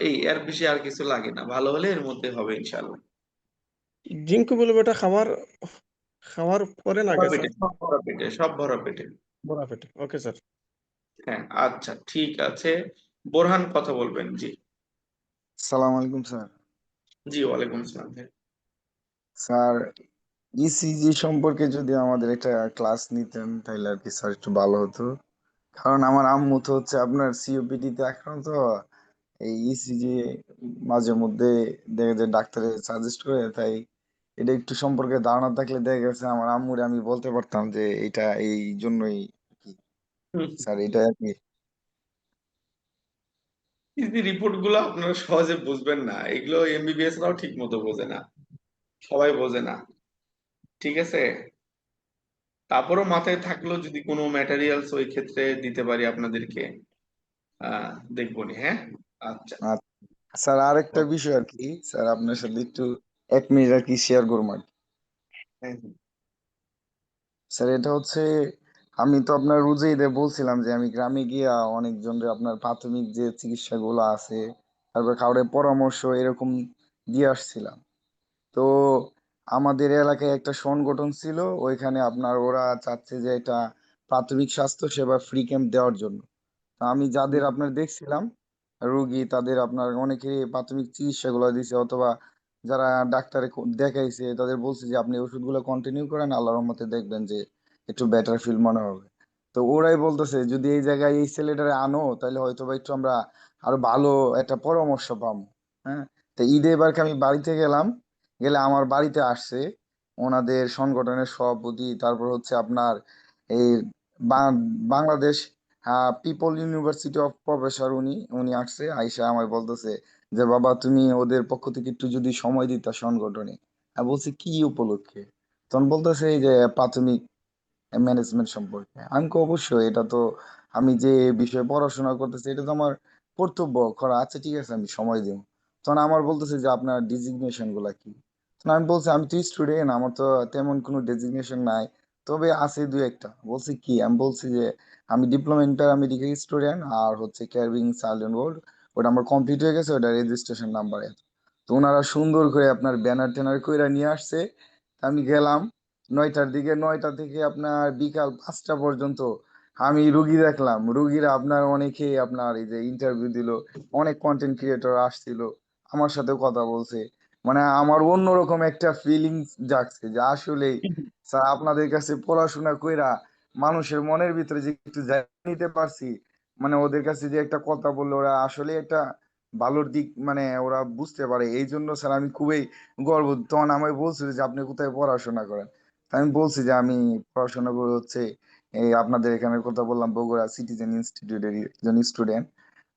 এই এর বেশি আর কিছু লাগে না, ভালো হলে এর মধ্যে হবে ইনশাল্লাহ। জিঙ্কু বলবো এটা খাবার খাওয়ার পরে না ভরা আগে পেটে, স্যার? সব ভরা পেটে, সব ভরা পেটে। ভরা পেটে, ওকে স্যার। হ্যাঁ, আচ্ছা, ঠিক আছে। বোরহান কথা বলবেন, জি। সালাম আলাইকুম স্যার। জি, ওয়ালাইকুম আসসালাম। স্যার, ইসিজি সম্পর্কে যদি আমাদের একটা ক্লাস নিতেন তাহলে আর কি স্যার একটু ভালো হতো। কারণ আমার আম্মু তো হচ্ছে আপনার সিওপিডি তে আক্রান্ত। এই ইসিজি মাঝে মধ্যে দেখা যায় ডাক্তারে সাজেস্ট করে, তাই এটা একটু সম্পর্কে ধারণা থাকলে দেখা গেছে আমার আম্মুরে আমি বলতে পারতাম যে এটা এই জন্যই আর কি। স্যার এটা আর কি। ইসি রিপোর্ট গুলো আপনারা সহজে বুঝবেন না, এগুলো MBBS রাও ঠিক মতো বোঝে না, সবাই বোঝে না, ঠিক আছে? তারপরও মাথায় থাকলো, যদি কোনো ম্যাটেরিয়ালস ওই ক্ষেত্রে দিতে পারি আপনাদেরকে, দেখবনি, হ্যাঁ। আচ্ছা। আর স্যার আরেকটা বিষয় আর কি, স্যার আপনার সাথে একটু 1 মিনিট আর কি শেয়ার করবো আর কি। হ্যাঁ, স্যার এটা হচ্ছে, আমি তো আপনার রুজেইদে বলছিলাম যে আমি গ্রামে গিয়া অনেকজনের আপনার প্রাথমিক যে চিকিৎসাগুলো আছে, তারপর কাউরে পরামর্শ এরকম দিয়ে আসছিলাম। তো আমাদের এলাকায় একটা সংগঠন ছিল, ওইখানে আপনার ওরা চাচ্ছে যে এটা প্রাথমিক স্বাস্থ্য সেবা ফ্রি ক্যাম্প দেওয়ার জন্য। তো আমি যাদের আপনার দেখছিলাম রোগী, তাদের আপনার অনেকে প্রাথমিক চিকিৎসাগুলো দিছে, অথবা যারা ডাক্তারে দেখাইছে তাদের বলছে যে আপনি ওষুধগুলো কন্টিনিউ করেন, আল্লাহর রহমতে দেখবেন যে একটু বেটার ফিল মনে হবে। তো ওরাই বলতেছে যদি এই জায়গায় এই ছেলেটারে আনো তাহলে হয়তো বা একটু আমরা আরো ভালো একটা পরামর্শ পাবো। হ্যাঁ। তো ঈদে এবারকে আমি বাড়িতে গেলাম, গেলে আমার বাড়িতে আসছে ওনাদের সংগঠনের সভাপতি, তারপর হচ্ছে আপনার এই Bangladesh people university of professor, উনি উনি আসছে, আইসা আমায় বলতেছে যে বাবা তুমি ওদের পক্ষ থেকে একটু যদি সময় দিতা সংগঠনে। আমি বলছি কি উপলক্ষে? তখন বলতেছে এই যে প্রাথমিক ম্যানেজমেন্ট সম্পর্কে। আমি কই, অবশ্যই এটা তো আমি যে বিষয়ে পড়াশোনা করতেছি এটা তো আমার কর্তব্য করা। আচ্ছা ঠিক আছে, আমি সময় দিব। তখন আমার বলতেছে যে আপনার ডিজিগনেশন গুলা কি? তখন আমি বলছি আমি তো স্টুডেন্ট, আমার তো তেমন কোনো ডেজিগনেশন নাই, তবে আছে দুই একটা। বলছি কি? আমি বলছি যে আমি ডিপ্লোমা ইন প্যারামেডিক্যাল স্টুডেন্ট, আর হচ্ছে কেয়ারিং চাইল্ড ওয়ার্ড, ওটা আমার কমপ্লিট হয়ে গেছে, ওটা রেজিস্ট্রেশন নাম্বার এত। তো ওনারা সুন্দর করে আপনার ব্যানার ট্যানার কইরা নিয়ে আসছে। আমি গেলাম 9টার দিকে, 9টা থেকে আপনার বিকাল 5টা পর্যন্ত আমি রুগী দেখলাম। রুগীরা আপনার অনেকে আপনার এই যে ইন্টারভিউ দিল, অনেক কন্টেন্ট ক্রিয়েটর আসছিল, আমার সাথে কথা বলছে। মানে আমার অন্যরকম একটা ফিলিংস জাগছে যে আসলে স্যার আপনাদের কাছে পড়াশোনা কইরা মানুষের মনের ভিতরে যে একটু জায়গা নিতে পারছি, মানে ওদের কাছে যে একটা কথা বললে ওরা আসলে একটা ভালোর দিক মানে ওরা বুঝতে পারে, এই জন্য স্যার আমি খুবই গর্ব। তখন আমায় বলছিল যে আপনি কোথায় পড়াশোনা করেন? তা আমি বলছি যে আমি পড়াশোনা করে হচ্ছে এই আপনাদের এখানের কথা বললাম, বগুড়া সিটিজেন ইনস্টিটিউটের একজন স্টুডেন্ট।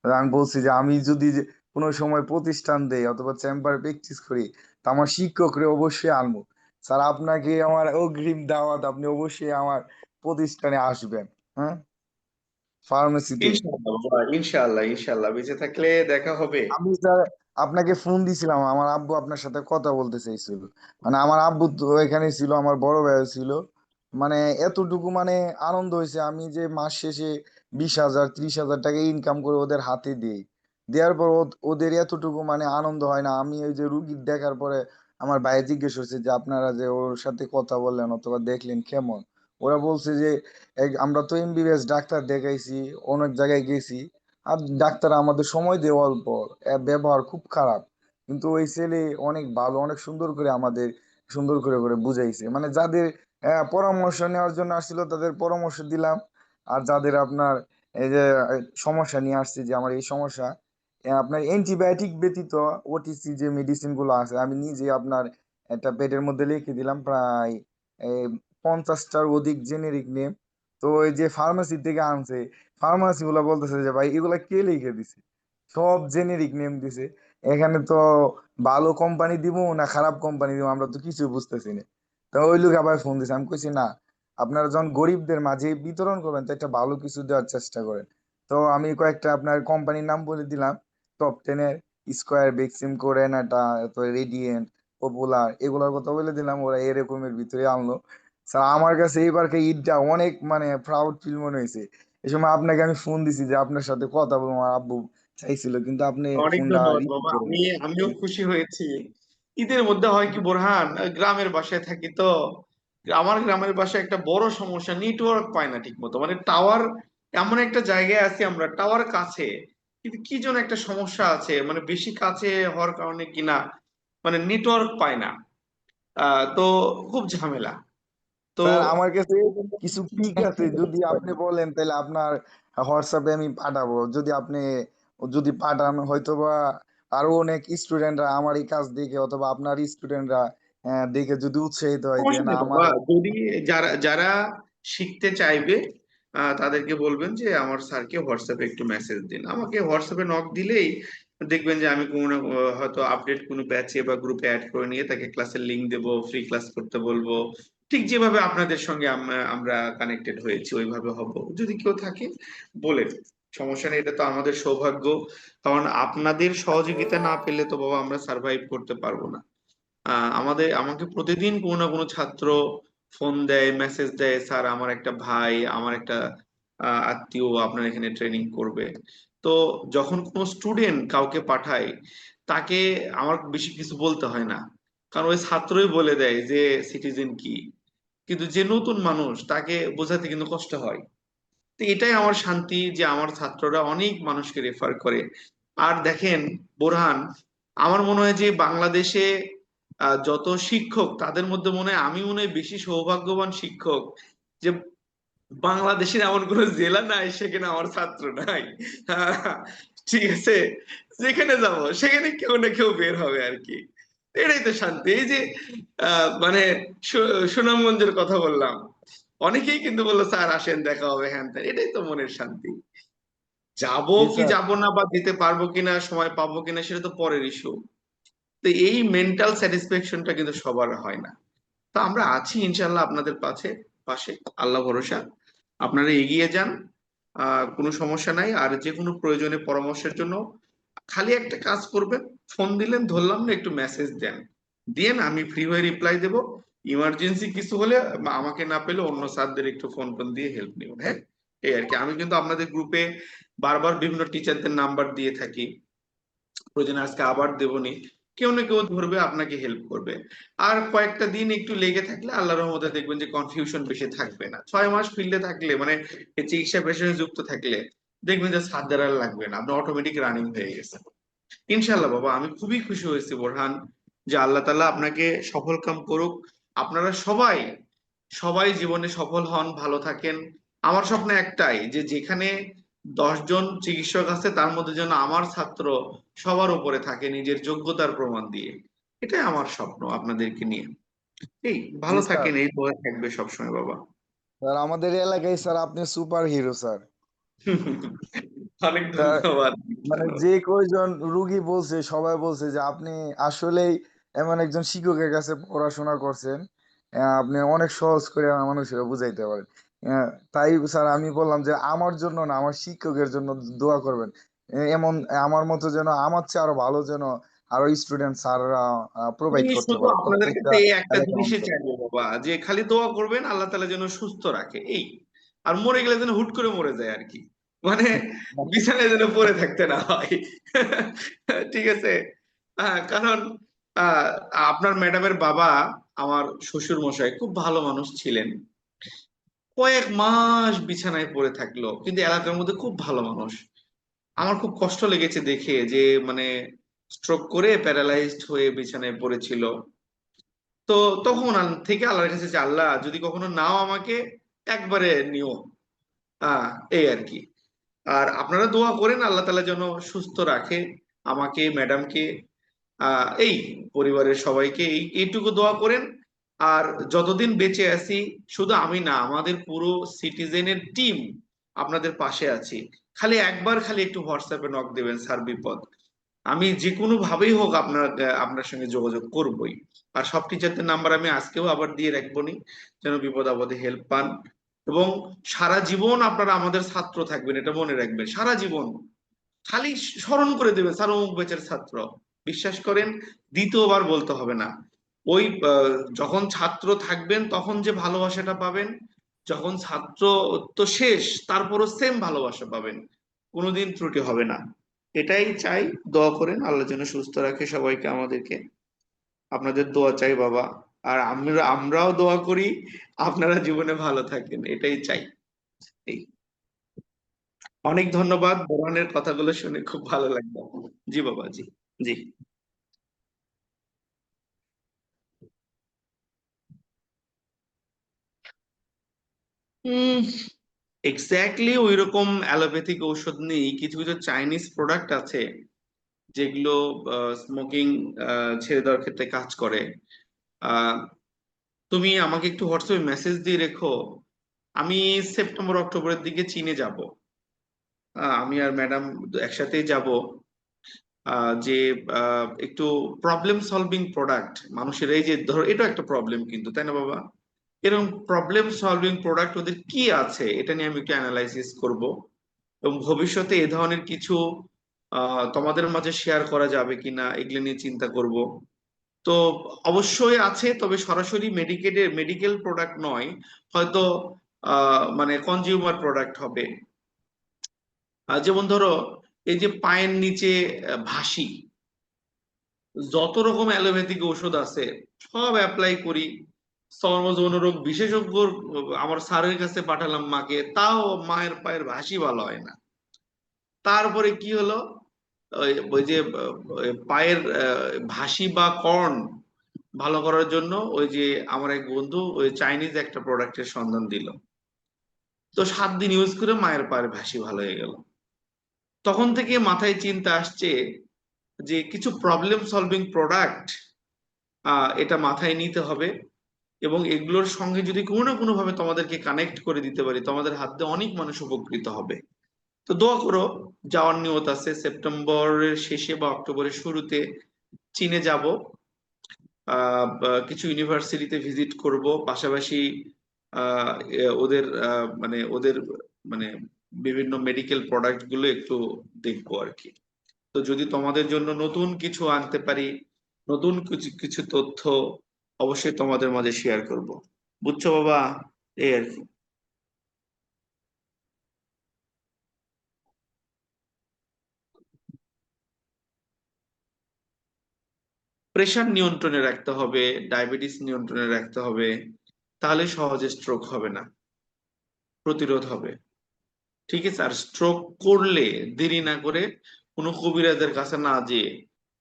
আমি বলছি যে আমি যদি যে কোনো সময় প্রতিষ্ঠান দেই অথবা চেম্বারে প্র্যাকটিস করি, তা আমার শিক্ষকরে অবশ্যই আনবো। স্যার আপনাকে আমার অগ্রিম দাওয়াত, আপনি অবশ্যই আমার প্রতিষ্ঠানে আসবেন, হ্যাঁ, ফার্মেসিতে। ইনশাআল্লাহ বাবা, ইনশাআল্লাহ ইনশাআল্লাহ, বেঁচে থাকলে দেখা হবে। আমি স্যার আপনাকে ফোন দিছিলাম, আমার আব্বু আপনার সাথে কথা বলতে চাইছিল। মানে আমার আব্বু তো এখানে ছিল, আমার বড় ভাই ছিল। মানে এতটুকু মানে আনন্দ হয়েছে, আমি যে মাস শেষে 20,000 30,000 টাকা ইনকাম করে ওদের হাতে দিই, দেওয়ার পর ওদের এতটুকু মানে আনন্দ হয় না। আমি ওই যে রুগীর দেখার পরে আমার ভাই জিজ্ঞেস করছে যে আপনারা যে ওর সাথে কথা বললেন অথবা দেখলেন কেমন। ওরা বলছে যে আমরা তো এমবিবিএস ডাক্তার দেখাইছি, অনেক জায়গায় গেছি, আর ডাক্তার আমাদের সময় দেওয়া অল্প, ব্যবহার খুব খারাপ। কিন্তু ওই ছেলে অনেক ভালো, অনেক সুন্দর করে আমাদের সুন্দর করে করে বুঝাইছে। মানে যাদের পরামর্শ নেওয়ার জন্য আসছিল তাদের পরামর্শ দিলাম, আর যাদের আপনার এই যে সমস্যা নিয়ে আসছে যে আমার এই সমস্যা, আপনার অ্যান্টিবায়োটিক ব্যতীত ওটিসি যে মেডিসিন গুলো আছে আমি নিজে আপনার একটা পেটের মধ্যে লিখে দিলাম, প্রায় 50টার অধিক জেনেরিক নেম। তো ওই যে ফার্মাসি থেকে আনছে, ফার্মাসি গুলা বলতেছে যে ভাই এগুলা কে লিখে দিছে, সব জেনেরিক নেম দিছে। এখানে তো ভালো কোম্পানি দিব না খারাপ কোম্পানি দিব আমরা তো কিছু বুঝতেছি না। তো ওই লোক আবার ফোন দিছে, আমি কইছি না, আপনারা যখন গরিবদের মাঝে বিতরণ করবেন তো একটা ভালো কিছু দেওয়ার চেষ্টা করেন। তো আমি কয়েকটা আপনার কোম্পানির নাম বলে দিলাম, টপ 10-এর স্কোয়ার, বেক্সিম, কোরেনাটা, তো রেডিয়েন্ট, পপুলার, এগুলোর কথা বলে দিলাম। ওরা এরকমের ভিতরে আনলো। স্যার আমার কাছে এইবারকে ঈদটা অনেক মানে প্রাউড ফিল মনে হয়েছে। এই সময় আপনাকে আমি ফোন দিছি যে আপনার সাথে কথা বলবো, আমার আব্বু চাইছিল কিন্তু আপনি অনেক ফোনটা ধন্যবাদ রিসিভ বাবা, করেন। আমিও খুশি হয়েছি। ঈদের মধ্যে হয় কি বোরহান, গ্রামের বাসায় থাকি তো, আমার গ্রামের বাসায় একটা বড় সমস্যা, নেটওয়ার্ক পায় না ঠিক মতো, মানে টাওয়ার, এমন একটা জায়গায় আছি আমরা, টাওয়ার কাছে, কিন্তু কি যেন একটা সমস্যা আছে, মানে বেশি কাছে হওয়ার কারণে কিনা মানে নেটওয়ার্ক পায় না। তো খুব ঝামেলা। তো স্যার আমার কাছে কিছু পিক আছে, যদি আপনি বলেন তাহলে আপনার হোয়াটসঅ্যাপে আমি পাঠাবো। যদি আপনি যদি পাঠান হয়তোবা আরো অনেক স্টুডেন্টরা আমার এই কাজ দেখে অথবা আপনার স্টুডেন্টরা দেখে যদি উৎসাহিত হয় যে সমস্যা না নেই আমার। বাবা, যদি যারা যারা শিখতে চাইবে তাদেরকে বলবেন যে আমার স্যারকে হোয়াটসঅ্যাপে একটু মেসেজ দিন, আমাকে হোয়াটসঅ্যাপে নক দিলেই দেখবেন যে আমি কোনো না হয়তো আপডেট কোনো ব্যাচে বা গ্রুপে অ্যাড করে নিয়ে তাকে ক্লাসের লিংক দেবো, ফ্রি ক্লাস করতে বলবো। ঠিক যেভাবে আপনাদের সঙ্গে আমরা কানেক্টেড হয়েছি ওইভাবে হব। যদি কেউ থাকে বলেন, সমস্যা নেই, এটা তো আমাদের সৌভাগ্য, কারণ আপনাদের সহযোগিতা না পেলে তো বাবা আমরা সার্ভাইভ করতে পারবো না। আমাকে প্রতিদিন কোনো না কোনো ছাত্র ফোন দেয়, মেসেজ দেয়, স্যার আমার একটা ভাই, আমার একটা আত্মীয় আপনার এখানে ট্রেনিং করবে। তো যখন কোনো স্টুডেন্ট কাউকে পাঠায়, তাকে আমার বেশি কিছু বলতে হয় না, কারণ ওই ছাত্রই বলে দেয় যে সিটিজেন কি। কিন্তু যে নতুন মানুষ তাকে বোঝাতে কিন্তু কষ্ট হয়। তো এটাই আমার শান্তি যে আমার ছাত্ররা অনেক মানুষকে রেফার করে। আর দেখেন বোরহান, আমার মনে হয় যে বাংলাদেশে যত শিক্ষক তাদের মধ্যে মনে হয় আমি মনে হয় বেশি সৌভাগ্যবান শিক্ষক, যে বাংলাদেশের এমন কোনো জেলা নাই সেখানে আমার ছাত্র নাই। আহ, ঠিক আছে, যেখানে যাব সেখানে কেউ না কেউ বের হবে আর কি। এটাই তো শান্তি। এই যে মানে সুনামগঞ্জের কথা বললাম, অনেকেই কিন্তু বললো স্যার আসেন দেখা হবে, হ্যান ত্যান, এটাই তো মনের শান্তি। যাবো জি কি স্যার। যাব না বা যেতে পারবো কিনা, সময় পাবো কিনা, সেটা তো পরের ইস্যু। তো এই মেন্টাল স্যাটিসফ্যাকশনটা কিন্তু সবার হয় না। তো আমরা আছি ইনশাল্লাহ আপনাদের পাশে, পাশে, আল্লাহ ভরসা। আপনারা এগিয়ে যান, কোনো সমস্যা নাই। আর যে কোনো প্রয়োজনে পরামর্শের জন্য খালি একটা কাজ করবেন, ফোন দিলেন ধরলাম না, একটু মেসেজ দেন, দিয়ে আমি ফ্রি হয়ে রিপ্লাই দেব। ইমার্জেন্সি কিছু হলে বা আমাকে না পেলে অন্য স্যারদের একটু ফোন টোন দিয়ে হেল্প নিব, হ্যাঁ। এই আর কি, আমি কিন্তু আপনাদের গ্রুপে বারবার বিভিন্ন টিচারদের নাম্বার দিয়ে থাকি, প্রয়োজনে আজকে আবার দেবনি, কেউ না কেউ ধরবে, আপনাকে হেল্প করবে। আর কয়েকটা দিন একটু লেগে থাকলে আল্লাহর রহমতে দেখবেন যে কনফিউশন বেশি থাকবে না। 6 মাস ফিল্ডে থাকলে মানে এই চিকিৎসা পেশায় যুক্ত থাকলে দেখবেন যে সাধ্যের আর লাগবে না, আপনি অটোমেটিক রানিং হয়ে গেছে। ইনশাল্লাহ বাবা, আমি খুবই খুশি হয়েছি বোরহান, যে আল্লাহ তাআলা আপনাকে সফল কাম করুক। আপনারা সবাই সবাই জীবনে সফল হন, ভালো থাকেন। আমার স্বপ্ন একটাই, যে যেখানে 10 জন চিকিৎসক আছে তার মধ্যে যেন আমার ছাত্র সবার উপরে থাকে নিজের যোগ্যতার প্রমাণ দিয়ে। এটাই আমার স্বপ্ন আপনাদেরকে নিয়ে। এই জি ভালো স্যার। থাকেন, এই দোয়া থাকবে সবসময় বাবা। স্যার আমাদের এলাকায় স্যার আপনি সুপার হিরো স্যার। অনেক স্যার ধন্যবাদ। মানে যে কয়জন রুগী বলছে সবাই বলছে যে আপনি আসলেই এমন একজন শিক্ষকের কাছে পড়াশোনা করছেন, আপনি অনেক সহজ করে মানুষেরা বুঝাইতে পারেন। তাই স্যার আমি বললাম যে আমার জন্য না, আমার শিক্ষকের জন্য দোয়া করবেন। এমন আমার মতো যেন, আমার চেয়ে আরো ভালো যেন আরো স্টুডেন্ট স্যাররা আমি প্রোভাইড করতে শুধু পারে আপনাদের প্রত্যেকটা কাছে এই একটা এলাকা জিনিসই অঞ্চলে। চাইবো বাবা, যে খালি দোয়া করবেন আল্লাহ তাআলা যেন সুস্থ রাখে, এই। আর মরে গেলে যেন হুট করে মরে যায় আর কি, মানে বিছানায় যেন পড়ে থাকতে না হয়। ঠিক আছে। কারণ আহ, আপনার ম্যাডামের বাবা, আমার শ্বশুর মশাই, খুব ভালো মানুষ ছিলেন। কয়েক মাস বিছানায় পড়ে থাকলো, কিন্তু এলাকার মধ্যে খুব ভালো মানুষ। আমার খুব কষ্ট লেগেছে দেখে, যে মানে স্ট্রোক করে প্যারালাইজড হয়ে বিছানায় পড়েছিল। তো তখন থেকে আল্লাহর কাছে যে আল্লাহ যদি কখনো নাও আমাকে, একবারে নিও। আহ এই আর কি। আর আপনারা দোয়া করেন আল্লাহ তাআলা যেন সুস্থ রাখে আমাকে, ম্যাডামকে, এই পরিবারের সবাইকে, এইটুকু দোয়া করেন। আর যতদিন বেঁচে আছি, শুধু আমি না, আমাদের পুরো সিটিজেনের টিম আপনাদের পাশে আছি। খালি একবার খালি একটু হোয়াটসঅ্যাপে নক দেবেন, স্যার বিপদ, আমি যে কোনো ভাবেই হোক আপনার সঙ্গে যোগাযোগ করবই। আর সব টিচারদের নাম্বার আমি আজকেও আবার দিয়ে রাখবনি, যেন বিপদ আপদে হেল্প পান। এবং সারা জীবন আপনারা আমাদের ছাত্র থাকবেন, এটা মনে রাখবেন, সারা জীবন। খালি স্মরণ করে দেবেন, স্যার অমুক ব্যাচের ছাত্র। বিশ্বাস করেন, দ্বিতীয়বার বলতে হবে না। ওই যখন ছাত্র থাকবেন তখন যে ভালোবাসাটা পাবেন, যখন ছাত্র তো শেষ, তারপরও সেম ভালোবাসা পাবেন, কোনোদিন ত্রুটি হবে না। এটাই চাই। দোয়া করেন আল্লাহ যেন সুস্থ রাখে সবাইকে, আমাদেরকে। আপনাদের দোয়া চাই বাবা। আর আমরাও দোয়া করি আপনারা জীবনে ভালো থাকেন, এটাই চাই। এই, অনেক ধন্যবাদ, বোরহানের কথাগুলো শুনে খুব ভালো লাগলো। জি বাবা, জি। জি। এক্স্যাক্টলি ওই রকম অ্যালোপ্যাথিক ঔষধ নেই, কিছু কিছু চাইনিজ প্রোডাক্ট আছে যেগুলো স্মোকিং ছেড়ে দেওয়ার ক্ষেত্রে কাজ করে। আহ, তুমি আমাকে একটু হোয়াটসঅ্যাপে মেসেজ দিয়ে রেখো। আমি সেপ্টেম্বর অক্টোবরের দিকে চীনে যাব। আমি আর ম্যাডাম একসাথেই যাব। যে একটু প্রবলেম সলভিং প্রোডাক্ট মানুষের, এই যে ধরো এটা একটা প্রবলেম কিন্তু, তাই না বাবা? এরকম প্রবলেম সলভিং প্রোডাক্ট ওদের কি আছে, এটা নিয়ে আমি একটু অ্যানালাইসিস করব। এবং ভবিষ্যতে এ ধরনের কিছু তোমাদের মাঝে শেয়ার করা যাবে কিনা এগুলো নিয়ে চিন্তা করব। তো অবশ্যই আছে, তবে সরাসরি মেডিকেল প্রোডাক্ট নয়, হয়তো মানে কনজিউমার প্রোডাক্ট হবে। যেমন ধরো, এই যে পায়ের নিচে ভাসি, যত রকম অ্যালোপ্যাথিক ঔষধ আছে সব অ্যাপ্লাই করি। চর্মযৌন রোগ বিশেষজ্ঞ আমার স্যারের কাছে পাঠালাম মাকে, তাও মায়ের পায়ের ভাসি ভালো হয় না। তারপরে কি হলো, ওই যে ওই পায়ের ভাসি বা কর্ন ভালো করার জন্য ওই যে আমার এক বন্ধু ওই চাইনিজ একটা প্রোডাক্টের সন্ধান দিল। তো 7 দিন ইউজ করে মায়ের পায়ের ভাসি ভালো হয়ে গেল। তখন থেকে মাথায় চিন্তা আসছে যে কিছু প্রবলেম সলভিং প্রোডাক্ট এটা মাথায় নিতে হবে। এবং এগুলোর সঙ্গে যদি কোনো না কোনো ভাবে তোমাদেরকে কানেক্ট করে দিতে পারি, তোমাদের হাত দিয়ে অনেক মানুষ উপকৃত হবে। তো দোয়া করো। যাওয়ার নিয়ত আছে, সেপ্টেম্বরের শেষে বা অক্টোবরের শুরুতে চীনে যাব। কিছু ইউনিভার্সিটিতে ভিজিট করব, পাশাপাশি ওদের মানে ওদের মানে বিভিন্ন মেডিকেল প্রোডাক্ট গুলো একটু দেখবো আর কি। তো যদি তোমাদের জন্য নতুন কিছু আনতে পারি, নতুন কিছু কিছু তথ্য, অবশ্যই তোমাদের মাঝে শেয়ার করব। বুঝছো বাবা? এই আর কি। প্রেশার নিয়ন্ত্রণে রাখতে হবে, ডায়াবেটিস নিয়ন্ত্রণে রাখতে হবে, তাহলে সহজে স্ট্রোক হবে না, প্রতিরোধ হবে। ঠিক আছে। আর স্ট্রোক করলে দেরি না করে, কোনো কবিরাজের কাছে না যেয়ে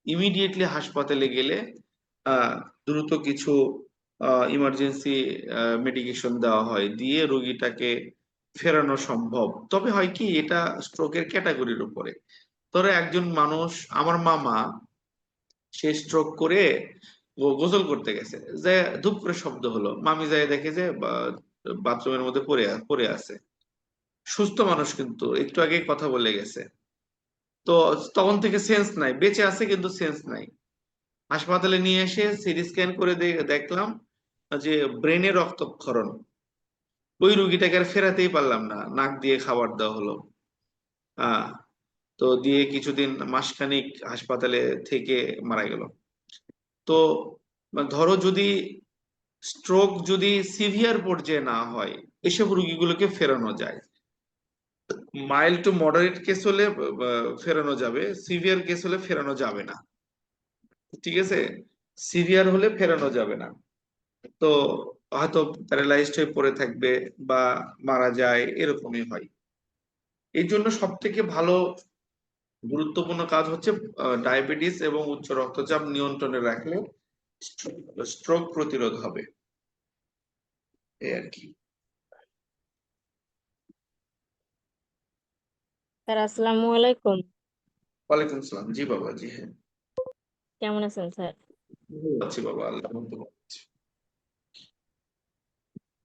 ইমিডিয়েটলি হাসপাতালে গেলে আহ দ্রুত কিছু ইমার্জেন্সি মেডিকেশন দেওয়া হয়, দিয়ে রোগীটাকে ফেরানো সম্ভব। তবে হয় কি, এটা স্ট্রোকের ক্যাটাগরির উপরে। ধরো একজন মানুষ, আমার মামা, সে স্ট্রোক করে ও গোসল করতে গেছে, যে ধূপ করে শব্দ হলো, মামি যায় দেখে যে বাথরুমের মধ্যে পড়ে আছে। সুস্থ মানুষ, কিন্তু একটু আগে কথা বলে গেছে। তো তখন থেকে সেন্স নাই, বেঁচে আছে কিন্তু সেন্স নাই। হাসপাতালে নিয়ে এসে সিটি স্ক্যান করে দেখলাম যে ব্রেনে রক্তক্ষরণ। ওই রুগীটাকে আর ফেরাতেই পারলাম না, নাক দিয়ে খাবার দেওয়া হলো। আহ তো দিয়ে কিছুদিন মাসখানেক হাসপাতালে থেকে মারা গেল। তো ধরো যদি স্ট্রোক যদি সিভিয়ার পর্যায়ে না হয়, এসব রুগীগুলোকে ফেরানো যায়। মাইল্ড টু মডারেট কেস হলে ফেরানো যাবে, সিভিয়ার কেস হলে ফেরানো যাবে না। ঠিক আছে, সিভিয়ার হলে ফেরানো যাবে না। তো হয়তো প্যারালাইজড হয়ে পড়ে থাকবে বা মারা যায়, এরকমই হয়। এই জন্য সব থেকে ভালো গুরুত্বপূর্ণ কাজ হচ্ছে ডায়াবেটিস এবং উচ্চ রক্তচাপ নিয়ন্ত্রণে রাখলে স্ট্রোক প্রতিরোধ হবে, এই আর কি। স্যার আসসালামু আলাইকুম। ওয়ালাইকুম সালাম। জি বাবা, জি হ্যাঁ, কেমন আছেন স্যার? ভালো আছি বাবা, আল্লাহ ভালো আছি।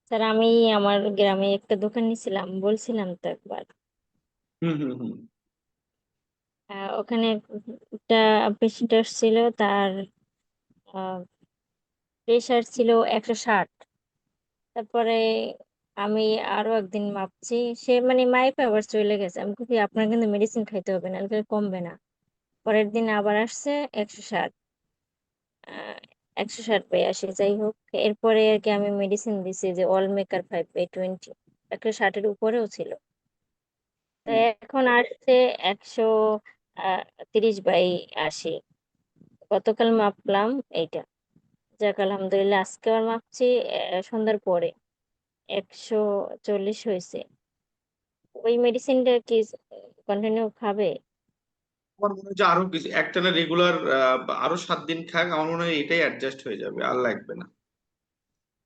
স্যার আমি আমার গ্রামে একটা দোকান নিয়েছিলাম, বলছিলাম তো একবার। হুম হুম হুম। ওখানে একটা পেশেন্ট ছিল, তার প্রেশার ছিল 160। তারপরে আমি আরো একদিন মাপছি, সে মানে মাইপে আবার চলে গেছে। আমি বলি আপনার কিন্তু মেডিসিন খাইতে হবে, না কমবে না। পরের দিন আবার আসছে 160, 160/80, যাই হোক। এরপরে আর কি আমি মেডিসিন দিছি যে অল মেকার 5/20, 160-এর উপরেও ছিল। তো এখন আসছে 130/80। গতকাল মাপলাম এইটা। যাক আলহামদুলিল্লাহ, আজকে আবার মাপছি সন্ধ্যার পরে 140 হয়েছে। ওই মেডিসিনটা কি কন্টিনিউ খাবে? আমার মনে হয় যে আরো কিছু একটানা রেগুলার আরো 7 দিন খাক, আমার মনে হয় এটাই অ্যাডজাস্ট হয়ে যাবে, আর লাগবে না।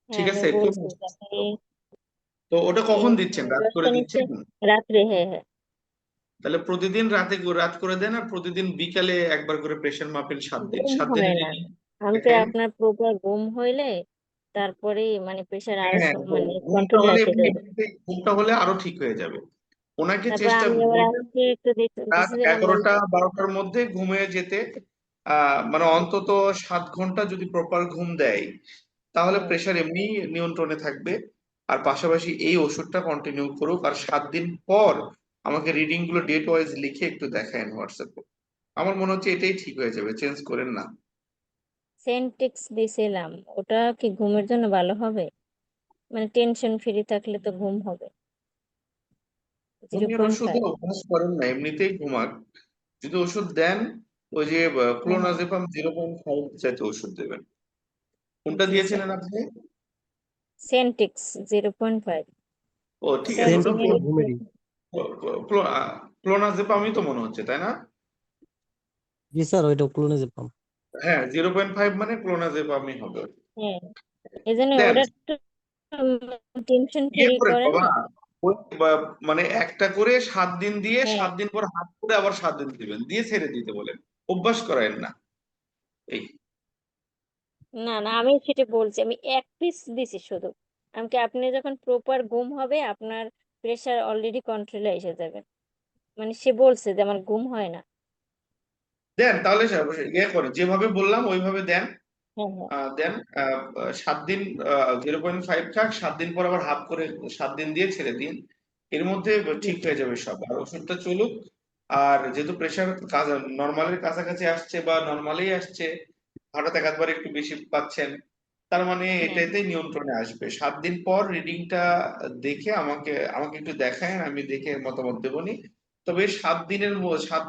হ্যাঁ ঠিক আমি আছে তো। বলছি যে আপনি তো ওটা কখন দিচ্ছেন, রাত করে দশটা নিচে দিচ্ছেন? রাত্রে। হ্যাঁ হ্যাঁ, তাহলে প্রতিদিন রাত করে দেন, আর প্রতিদিন বিকালে একবার করে প্রেশার মাপেন 7 দিন। ঘুম 7 দিনে হয় না। আমি তো দেখেন। আপনার প্রপার ঘুম হইলে তারপরেই মানে প্রেশার আরো হ্যাঁ, মানে ঘুমটা কন্ট্রোলে হলে আসে যাবে। ঘুমটা হলে আরো ঠিক হয়ে যাবে। ওনাকে তারপর চেষ্টা আমি এবার বলবেন আজকে একটু রাত দেখতেছিলাম ওই 11টা-12টার মধ্যে ঘুমিয়ে যেতে। মানে অন্তত 7 ঘন্টা যদি প্রপার ঘুম দেয়, তাহলে হ্যাঁ প্রেশার এমনি নিয়ন্ত্রণে থাকবে। আর পাশাপাশি এই ওষুধটা কন্টিনিউ করুক, আর 7 দিন পর আমাকে রিডিং গুলো ডেট ওয়াইজ লিখে একটু দেখায়েন হোয়াটসঅ্যাপে। আমার মনে হচ্ছে এটাই ঠিক হয়ে যাবে, চেঞ্জ করেন না। সেন্টেক্স দিয়েছিলাম, ওটা কি ঘুমের জন্য ভালো হবে? মানে টেনশন ফ্রি থাকলে তো ঘুম হবে। জিরো ঘুমের পয়েন্ট ওষুধে ফাইভ অভ্যাস করেন না, এমনিতেই ঘুমাক। যদি ওষুধ দেন, ওই যে হ্যাঁ হ্যাঁ, ক্লোনাজেপাম 0.5 জাতীয় ওষুধ দেবেন। কোনটা জি স্যার। দিয়েছিলেন আপনি? সেন্টেক্স 0.5, ও ঠিক ওটা আছে, সেন্ট ওটা দিনের ঘুমেরই। ক্লোনাজেপামই তো মনে হচ্ছে, তাই না? জি স্যার, ওইটা ক্লোনিজেপাম। হ্যাঁ, 0.5 মানে ক্লোনাজেপামই হবে। হ্যাঁ, এই জন্য দেন, ওটা একটু টেনশন ইয়ে ফ্রি করেন করে বাবা, না। মানে একটা করে 7 দিন দিয়ে হ্যাঁ, 7 দিন পর হাত করে আবার 7 দিন দিবেন, দিয়ে ছেড়ে দিতে বলেন। অভ্যাস করায়েন না। এই না না, আমি সেটা বলছি, আমি এক পিস দিছি শুধু। আমি কি আপনি যখন প্রপার ঘুম হবে আপনার প্রেশার অলরেডি কন্ট্রোলে এসে যাবে। মানে সে বলছে যে আমার ঘুম হয় না। দেন তাহলে ইয়ে করেন, যেভাবে বললাম ওইভাবে দেন। হ্যাঁ হ্যাঁ, দেন 7 দিন 0.5 খাক, 7 দিন পর আবার হাফ করে 7 দিন দিয়ে ছেড়ে দিন। এর মধ্যে জি ঠিক হয়ে যাবে সব, আর ওষুধটা চলুক। আর যেহেতু প্রেশার নর্মালের কাছাকাছি আসছে বা নর্মালেই আসছে, হঠাৎ একবার একটু বেশি পাচ্ছেন, তার মানে হ্যাঁ এটাতেই নিয়ন্ত্রণে আসবে। 7 দিন পর রিডিংটা দেখে আমাকে আমাকে একটু দেখায়, আমি দেখে মতামত দেবনি। তবে 7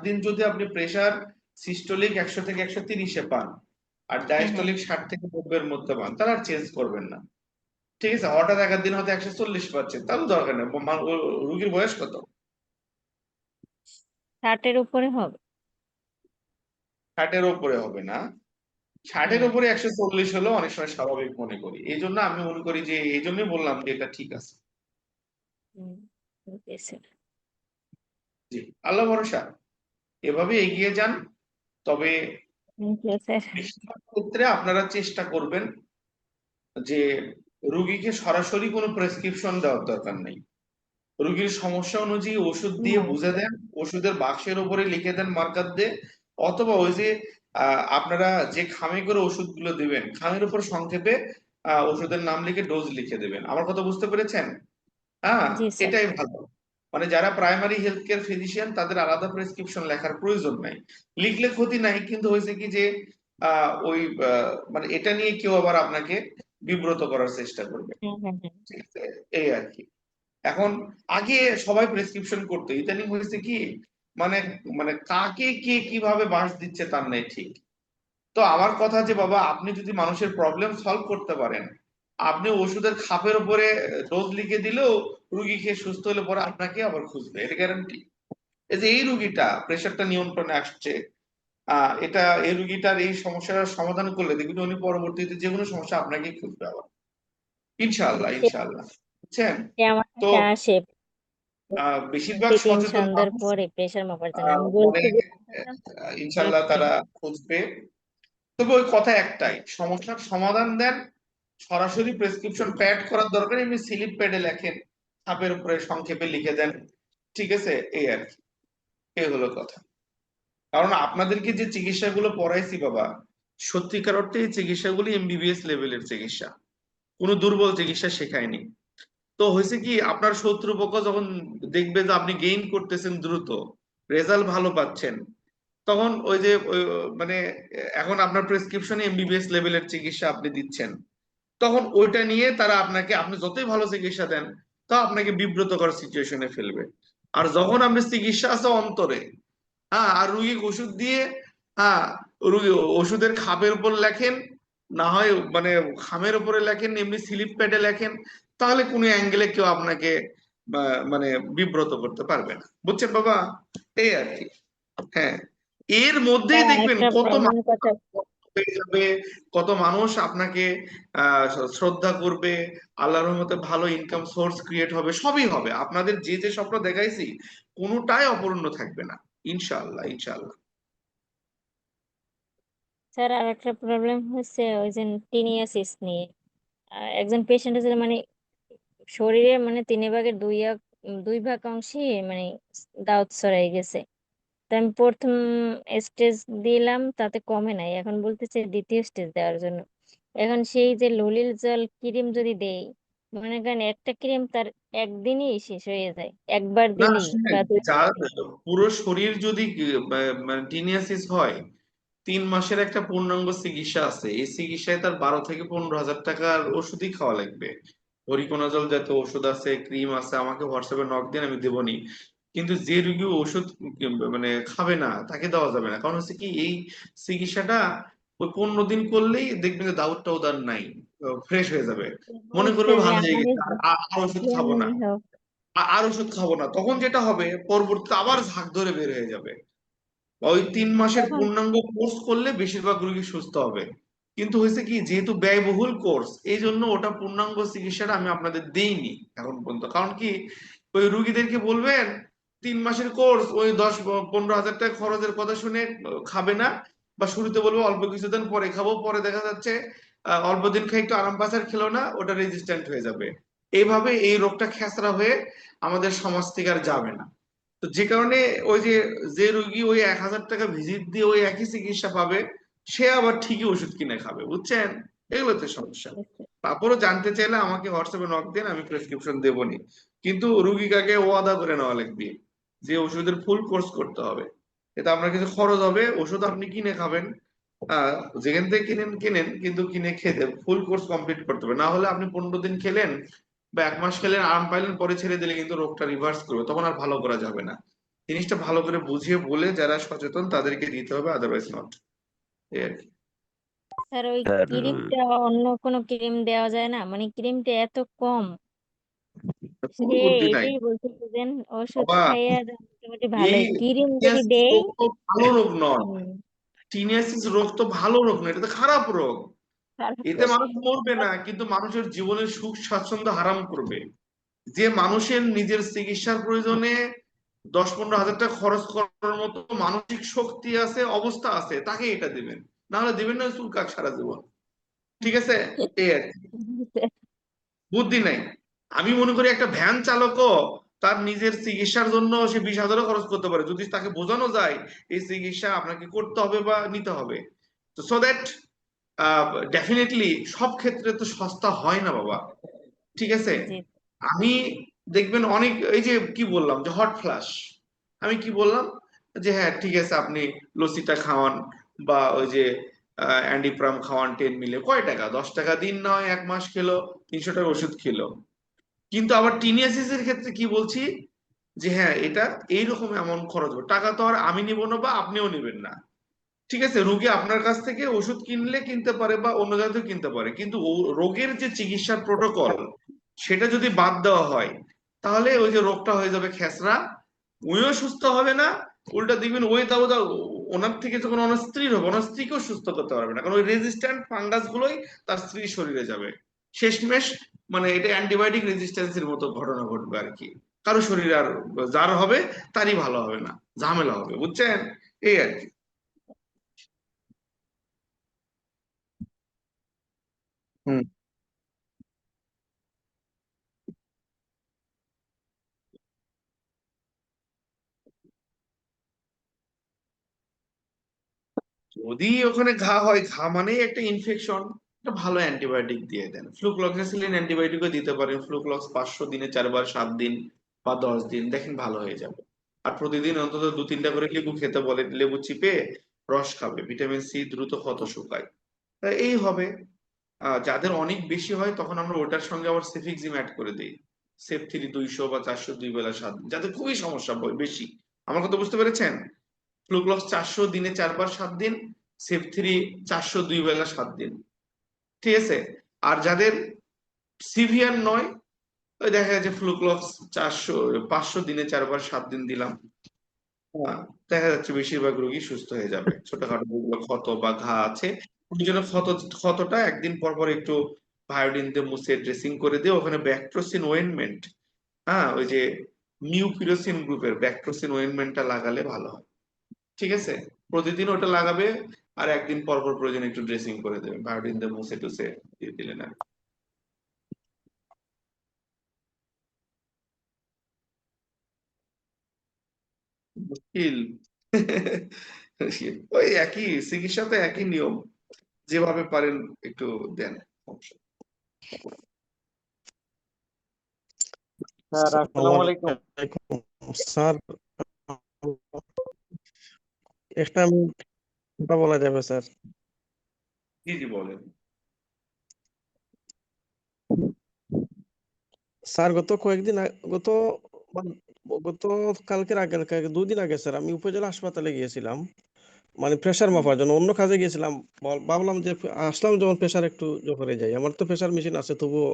দিন যদি আপনি প্রেশার সিস্টোলিক 100 থেকে 130-এ পান, আর হ্যাঁ হ্যাঁ, ডায়াস্টলিক 60 থেকে 90-এর মধ্যে পান, তাহলে আর চেঞ্জ করবেন না। ঠিক আছে, হঠাৎ এক দিন হয়তো 140 পাচ্ছেন, তাহলে দরকার নেই। রুগীর বয়স কত? 60-এর উপরে হবে। 60-এর উপরে হবে না। 60-এর হুম উপরে 140 হলেও অনেক সময় স্বাভাবিক মনে করি। এই জন্য আমি মনে করি যে, এই জন্যই বললাম যে এটা ঠিক আছে। হুম, জি স্যার। জি, আল্লাহ ভরসা, এভাবে এগিয়ে যান। তবে থ্যাংক ইউ স্যার। বেশিরভাগ ক্ষেত্রে আপনারা চেষ্টা করবেন যে রুগীকে সরাসরি কোনো প্রেসক্রিপশন দেওয়ার দরকার নেই। রোগীর সমস্যা অনুযায়ী ওষুধ দিয়ে হ্যাঁ বুঝে দেন, ওষুধের বাক্সের উপরে লিখে দেন মার্কার দিয়ে। অথবা ওই যে আপনারা যে খামে করে ওষুধগুলো দিবেন, খামের উপর সংক্ষেপে ওষুধের নাম লিখে ডোজ লিখে দেবেন। আমার কথা বুঝতে পেরেছেন? হ্যাঁ, জি স্যার। এটাই ভালো। মানে যারা প্রাইমারি হেলথ কেয়ার ফিজিশিয়ান তাদের আলাদা প্রেসক্রিপশন লেখার প্রয়োজন নাই, লিখলে ক্ষতি নাই, কিন্তু হয়েছে কি যে ওই মানে এটা নিয়ে কেউ আবার আপনাকে বিব্রত করার চেষ্টা করবে, হ্যাঁ হ্যাঁ হ্যাঁ। ঠিক আছে? এই আর কি। এখন আগে সবাই প্রেসক্রিপশন করতো, ইদানিং হয়েছে কি মানে মানে কাকে কে কিভাবে বাঁশ দিচ্ছে তার নেই ঠিক। তো আমার কথা যে বাবা, আপনি যদি মানুষের প্রবলেম সলভ করতে পারেন, আপনি ওষুধের খাপের উপরে ডোজ লিখে দিলেও রুগী খেয়ে সুস্থ হলে পরে আপনাকে আবার খুঁজবে, এটা গ্যারান্টি। এই যে এই রুগীটা প্রেশারটা নিয়ন্ত্রণে আসছে, এটা এই রুগীটার এই সমস্যার সমাধান করলে দেখবেন উনি পরবর্তীতে যে কোনো সমস্যা আপনাকেই খুঁজবে আবার, ইনশাআল্লাহ সে ইনশাআল্লাহ, বুঝছেন? সে আমার তো কাছে আসে বেশিরভাগ প্রত্যেক 3 সচেতন সন্ধ্যার মানুষ পরে প্রেশার মাপার জন্য আমি মানে বলছি যে ইনশাআল্লাহ আসছে। তারা খুঁজবে। তবে ওই কথা একটাই, সমস্যার সমাধান দেন, সরাসরি প্রেসক্রিপশন প্যাড করার দরকার, এমনি স্লিপ প্যাডে লেখেন, ছাপের উপরে সংক্ষেপে লিখে দেন, ঠিক আছে? এই আর কি, এই হলো কথা। কারণ আপনাদেরকে যে চিকিৎসাগুলো পড়াইছি বাবা, সত্যিকার অর্থে এই চিকিৎসাগুলি এমবিবিএস লেভেলের চিকিৎসা, কোনো দুর্বল চিকিৎসা শেখায়নি। তো হয়েছে কি, আপনার শত্রুপক্ষ যখন দেখবে যে আপনি গেইন করতেছেন দ্রুত, রেজাল্ট ভালো পাচ্ছেন, তখন ওই যে মানে এখন আপনার প্রেসক্রিপশনে এমবিবিএস লেভেলের চিকিৎসা আপনি দিচ্ছেন, তখন ওইটা নিয়ে তারা আপনাকে, আপনি যতই ভালো চিকিৎসা দেন তা আপনাকে বিব্রতকর সিচুয়েশনে ফেলবে। আর যখন আপনি চিকিৎসা আছে অন্তরে, হ্যাঁ, আর রুগী ওষুধ দিয়ে, হ্যাঁ, রুগী ওষুধের খাপের উপর লেখেন, না হয় মানে খামের উপরে লেখেন, এমনি স্লিপ প্যাডে লেখেন, তাহলে কোনো অ্যাঙ্গেলে কেউ আপনাকে মানে বিব্রত করতে পারবে না, বুঝছেন বাবা? এই আর কি। হ্যাঁ, এর মধ্যেই স্যার দেখবেন আরেকটা কত প্রবলেম কথা হয়ে যাবে, কত মানুষ আপনাকে আহ শ্রদ্ধা করবে, আল্লাহর রহমতে ভালো ইনকাম সোর্স ক্রিয়েট হবে, সবই হবে। আপনাদের যে যে স্বপ্ন দেখাইছি কোনোটাই অপূর্ণ থাকবে না, ইনশাআল্লাহ ইনশাআল্লাহ। স্যার আরেকটা প্রবলেম হচ্ছে ওই যে টিনিয়াসিস নিয়ে একজন পেশেন্ট আছে মানে শরীরের মানে 3 ভাগের 2 ভাগ অংশে মানে দাউদ ছড়াই গেছে। তো আমি প্রথম স্টেজ দিলাম, তাতে কমে নাই, এখন বলতেছে দ্বিতীয় স্টেজ দেওয়ার জন্য। এখন সেই যে ললিল জল ক্রিম যদি দেই, মনে করেন একটা ক্রিম তার একদিনই শেষ হয়ে যায়, একবার না দিলেই শুনেন, বা 2 যার পুরো শরীর যদি মানে টিনিয়াসিস হয়, 3 মাসের একটা পূর্ণাঙ্গ চিকিৎসা আছে, এই চিকিৎসায় তার 12 থেকে 15 হাজার টাকার ওষুধই খাওয়া লাগবে। হরিকোনাজল জাতীয় ওষুধ আছে, ক্রিম আছে, আমাকে হোয়াটসঅ্যাপে নক দিন, আমি দেবনি। কিন্তু যে রোগী ওষুধ মানে খাবে না তাকে দেওয়া যাবে না, কারণ হচ্ছে কি এই চিকিৎসাটা ওই 15 দিন করলেই দেখবেন যে দাউদটা ওদার নাই, ফ্রেশ হয়ে যাবে, মনে বলছে করবে যে ভালো হয়ে আমারই গেছে, আর ওষুধ খাবো না, যেমনই হোক। আর ওষুধ খাবো না। তখন যেটা হবে, পরবর্তীতে আবার ঝাঁক ধরে বের হয়ে যাবে। ওই 3 মাসের তখন পূর্ণাঙ্গ কোর্স করলে বেশিরভাগ রোগী সুস্থ হবে। কিন্তু হয়েছে কি, যেহেতু ব্যয়বহুল কোর্স, এই জন্য ওটা পূর্ণাঙ্গ চিকিৎসাটা আমি আপনাদের দেইনি এখন পর্যন্ত। কারণ কি, ওই রুগীদেরকে বলবেন 3 মাসের কোর্স, ওই 10-15 হাজার টাকা খরচের কথা শুনে খাবে না, বা শুরুতে বলবো অল্প কিছুদিন পরে খাবো, পরে দেখা যাচ্ছে অল্প দিন খাই একটু আরাম পাচার খেলো না, ওটা রেজিস্ট্যান্ট হয়ে যাবে। এইভাবে এই রোগটা খেচড়া হয়ে আমাদের সমাজ থেকে আর যাবে না। তো যে কারণে ওই যে যে রোগী ওই 1,000 টাকা ভিজিট দিয়ে ওই একই চিকিৎসা পাবে, সে আবার ঠিকই ওষুধ কিনে খাবে, বুঝছেন? এগুলোতে সমস্যা। তারপরও জানতে চাইলে আমাকে হোয়াটসঅ্যাপে নক দেন, আমি প্রেসক্রিপশন দেবনি, কিন্তু রুগীকে ওয়াদা করে নেওয়া লাগবে যে ওষুধের ফুল কোর্স করতে হবে। এটা আপনার কিছু খরচ হবে, ওষুধ আপনি কিনে খাবেন, আহ যেখান থেকে কিনেন কিনেন, কিন্তু কিনে খেতে ফুল কোর্স কমপ্লিট করতে হবে, না হলে আপনি 15 দিন খেলেন বা 1 মাস খেলেন, আরাম পাইলেন, পরে ছেড়ে দিলে কিন্তু রোগটা রিভার্স করবে, তখন আর ভালো করা যাবে না। জিনিসটা ভালো করে বুঝিয়ে বলে যারা সচেতন তাদেরকে দিতে হবে, আদারওয়াইজ নট। এই আর কি। স্যার ওই স্যার ক্রিমটা অন্য কোনো ক্রিম দেওয়া যায় না, মানে ক্রিমটা এত কম। কোনো সে বুদ্ধি নাই এটাই বলতেছে যে ওষুধ বাবা। খাইয়ে মোটামুটি এই ভালোই, ক্রিম যদি টিনিয়াসিস দেই। রোগ তো ভালো রোগ নয়, হুম, টিনিয়াসিস রোগ তো ভালো রোগ নয়, এটা তো খারাপ রোগ। এতে তারপর মানুষ মরবে না, কিন্তু মানুষের জীবনের সুখ স্বাচ্ছন্দ্য হারাম করবে। যে মানুষের নিজের চিকিৎসার প্রয়োজনে 10-15 হাজার টাকা খরচ করার মতো মানসিক শক্তি আছে, অবস্থা আছে, তাকে এটা দিবেন, না হলে দিবেন না চুল কাক সারা জীবন, ঠিক আছে? এই আর কি, বুদ্ধি নাই। আমি মনে করি একটা ভ্যান চালকও তার নিজের চিকিৎসার জন্য সে 20,000 খরচ করতে পারে, যদি তাকে বোঝানো যায় এই চিকিৎসা আপনাকে করতে হবে বা নিতে হবে। তো সো দ্যাট ডেফিনেটলি সব ক্ষেত্রে তো সস্তা হয় না বাবা, ঠিক আছে? জি। আমি দেখবেন অনেক, এই যে কি বললাম যে হট ফ্লাশ, আমি কি বললাম যে হ্যাঁ ঠিক আছে আপনি লসিটা খাওয়ান বা ওই যে অ্যান্ডিপ্রাম খাওয়ান 10 মিলে, কয় টাকা, 10 টাকা দিন, নয় 1 মাস খেলো, 300 টাকার ওষুধ খেলো। কিন্তু আবার টিনিয়াসিস এর ক্ষেত্রে কি বলছি যে হ্যাঁ এটা এইরকম অ্যামাউন্ট খরচ হবে, টাকা তো আর আমি নিব না বা আপনিও নেবেন না, ঠিক আছে, রোগী আপনার কাছ থেকে ওষুধ কিনলে কিনতে পারে বা অন্য জায়গাতেও কিনতে পারে, কিন্তু রোগের যে চিকিৎসার প্রোটোকল সেটা যদি বাদ দেওয়া হয় তাহলে ওই যে রোগটা হয়ে যাবে খেসরা, উনিও সুস্থ হবে না, উল্টা দেখবেন ওই দাও দাও ওনার থেকে যখন ওনার স্ত্রীর হবে, ওনার স্ত্রীকেও সুস্থ করতে পারবে না, কারণ ওই রেজিস্ট্যান্ট ফাঙ্গাস গুলোই তার স্ত্রীর শরীরে যাবে, শেষমেশ মানে এটা অ্যান্টিবায়োটিক রেজিস্ট্যান্সের মতো ঘটনা ঘটবে আর কি, কারো শরীরে আর যার হবে তারই ভালো হবে না, ঝামেলা হবে, বুঝছেন, এই আর কি। হুম। যদি ওখানে ঘা হয়, ঘা মানেই একটা ইনফেকশন, একটা ভালো অ্যান্টিবায়োটিক দিয়ে দেন, ফ্লুক্লক্সাসিলিন অ্যান্টিবায়োটিকও দিতে পারেন, ফ্লুক্লক্স 500 দিনে 4 বার 7 দিন বা 10 দিন, দেখেন ভালো হয়ে যাবে। আর প্রতিদিন অন্তত 2-3টা করে লেবু খেতে বলেন, লেবু চিপে রস খাবে, ভিটামিন সি দ্রুত ক্ষত শুকায়। তা এই হবে। যাদের অনেক বেশি হয় তখন আমরা ওটার সঙ্গে আবার সেফিক্সিম অ্যাড করে দিই, সেফ 3 200 বা 400 2 বেলা 7 দিন, যাদের খুবই সমস্যা বেশি। আমার কথা বুঝতে পেরেছেন? ফ্লুক্লক্স 400 দিনে 4 বার 7 দিন, সেফ 3 400 2 বেলা 7 দিন, ঠিক আছে। আর যাদের সিভিয়ার নয়, ওই দেখা যাচ্ছে ফ্লুক্লক্স 500 দিনে 4 বার 7 দিন দিলাম, হ্যাঁ, দেখা যাচ্ছে বেশিরভাগ রোগী সুস্থ হয়ে যাবে। ছোটখাটো যেগুলো ক্ষত বা ঘা আছে ওই জন্য ক্ষতটা একদিন পর পর একটু ভায়োডিন দিয়ে মুছে ড্রেসিং করে দিয়ে ওখানে ব্যাকট্রোসিন ওয়েনমেন্ট, হ্যাঁ ওই যে মিউপিরোসিন গ্রুপের ব্যাকট্রোসিন ওয়েনমেন্টটা লাগালে ভালো হয়, ঠিক আছে। প্রতিদিন ওটা লাগাবে, আর একদিন পর পর প্রয়োজন একটু ড্রেসিং করে দেবে, ভায়োডিন দিয়ে মুছে টুছে দিয়ে দিলেন আর কি। মুশকিল। ওই একই চিকিৎসা, তো একই নিয়ম, যেভাবে পারেন একটু দেন, সমস্যা নেই। স্যার আসসালামু আলাইকুম। স্যার, একটা কথা বলা যাবে স্যার? জি জি বলেন। স্যার গত কয়েকদিন গত কালকের আগে 2 দিন আগে স্যার আমি উপজেলা হাসপাতালে গিয়েছিলাম, মানে প্রেসার মাপার জন্য, অন্য কাজে গিয়েছিলাম। ভাবলাম যে আসলাম যখন প্রেসার একটু জোরে যাই, আমার তো প্রেসার মেশিন আছে, তবুও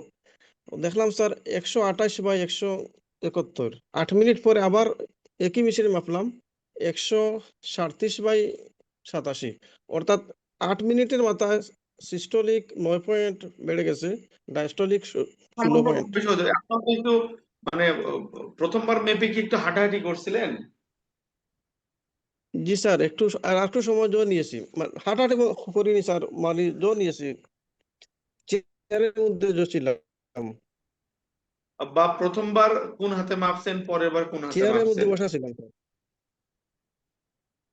দেখলাম স্যার 128/171, 8 মিনিট পরে আবার একই মেশিনে মাপলাম 137/87, অর্থাৎ 8 মিনিটের মাথায় সিস্টোলিক 9 পয়েন্ট বেড়ে গেছে, ডায়াস্টোলিক 16 পয়েন্ট। বেশি হতে আপনার তো একটু মানে প্রথমবার মেপে কি একটু হাঁটাহাঁটি করছিলেন? জি স্যার, একটু সময় জো নিয়েছি, হাঁটাহাঁটি করিনি স্যার, মানে জো নিয়েছি, চেয়ারের মধ্যে জো ছিলাম, বা প্রথমবার কোন হাতে মাপছেন, পরের বার কোন হাতে চেয়ারের মধ্যে মাপছেন? বসা ছিলাম স্যার।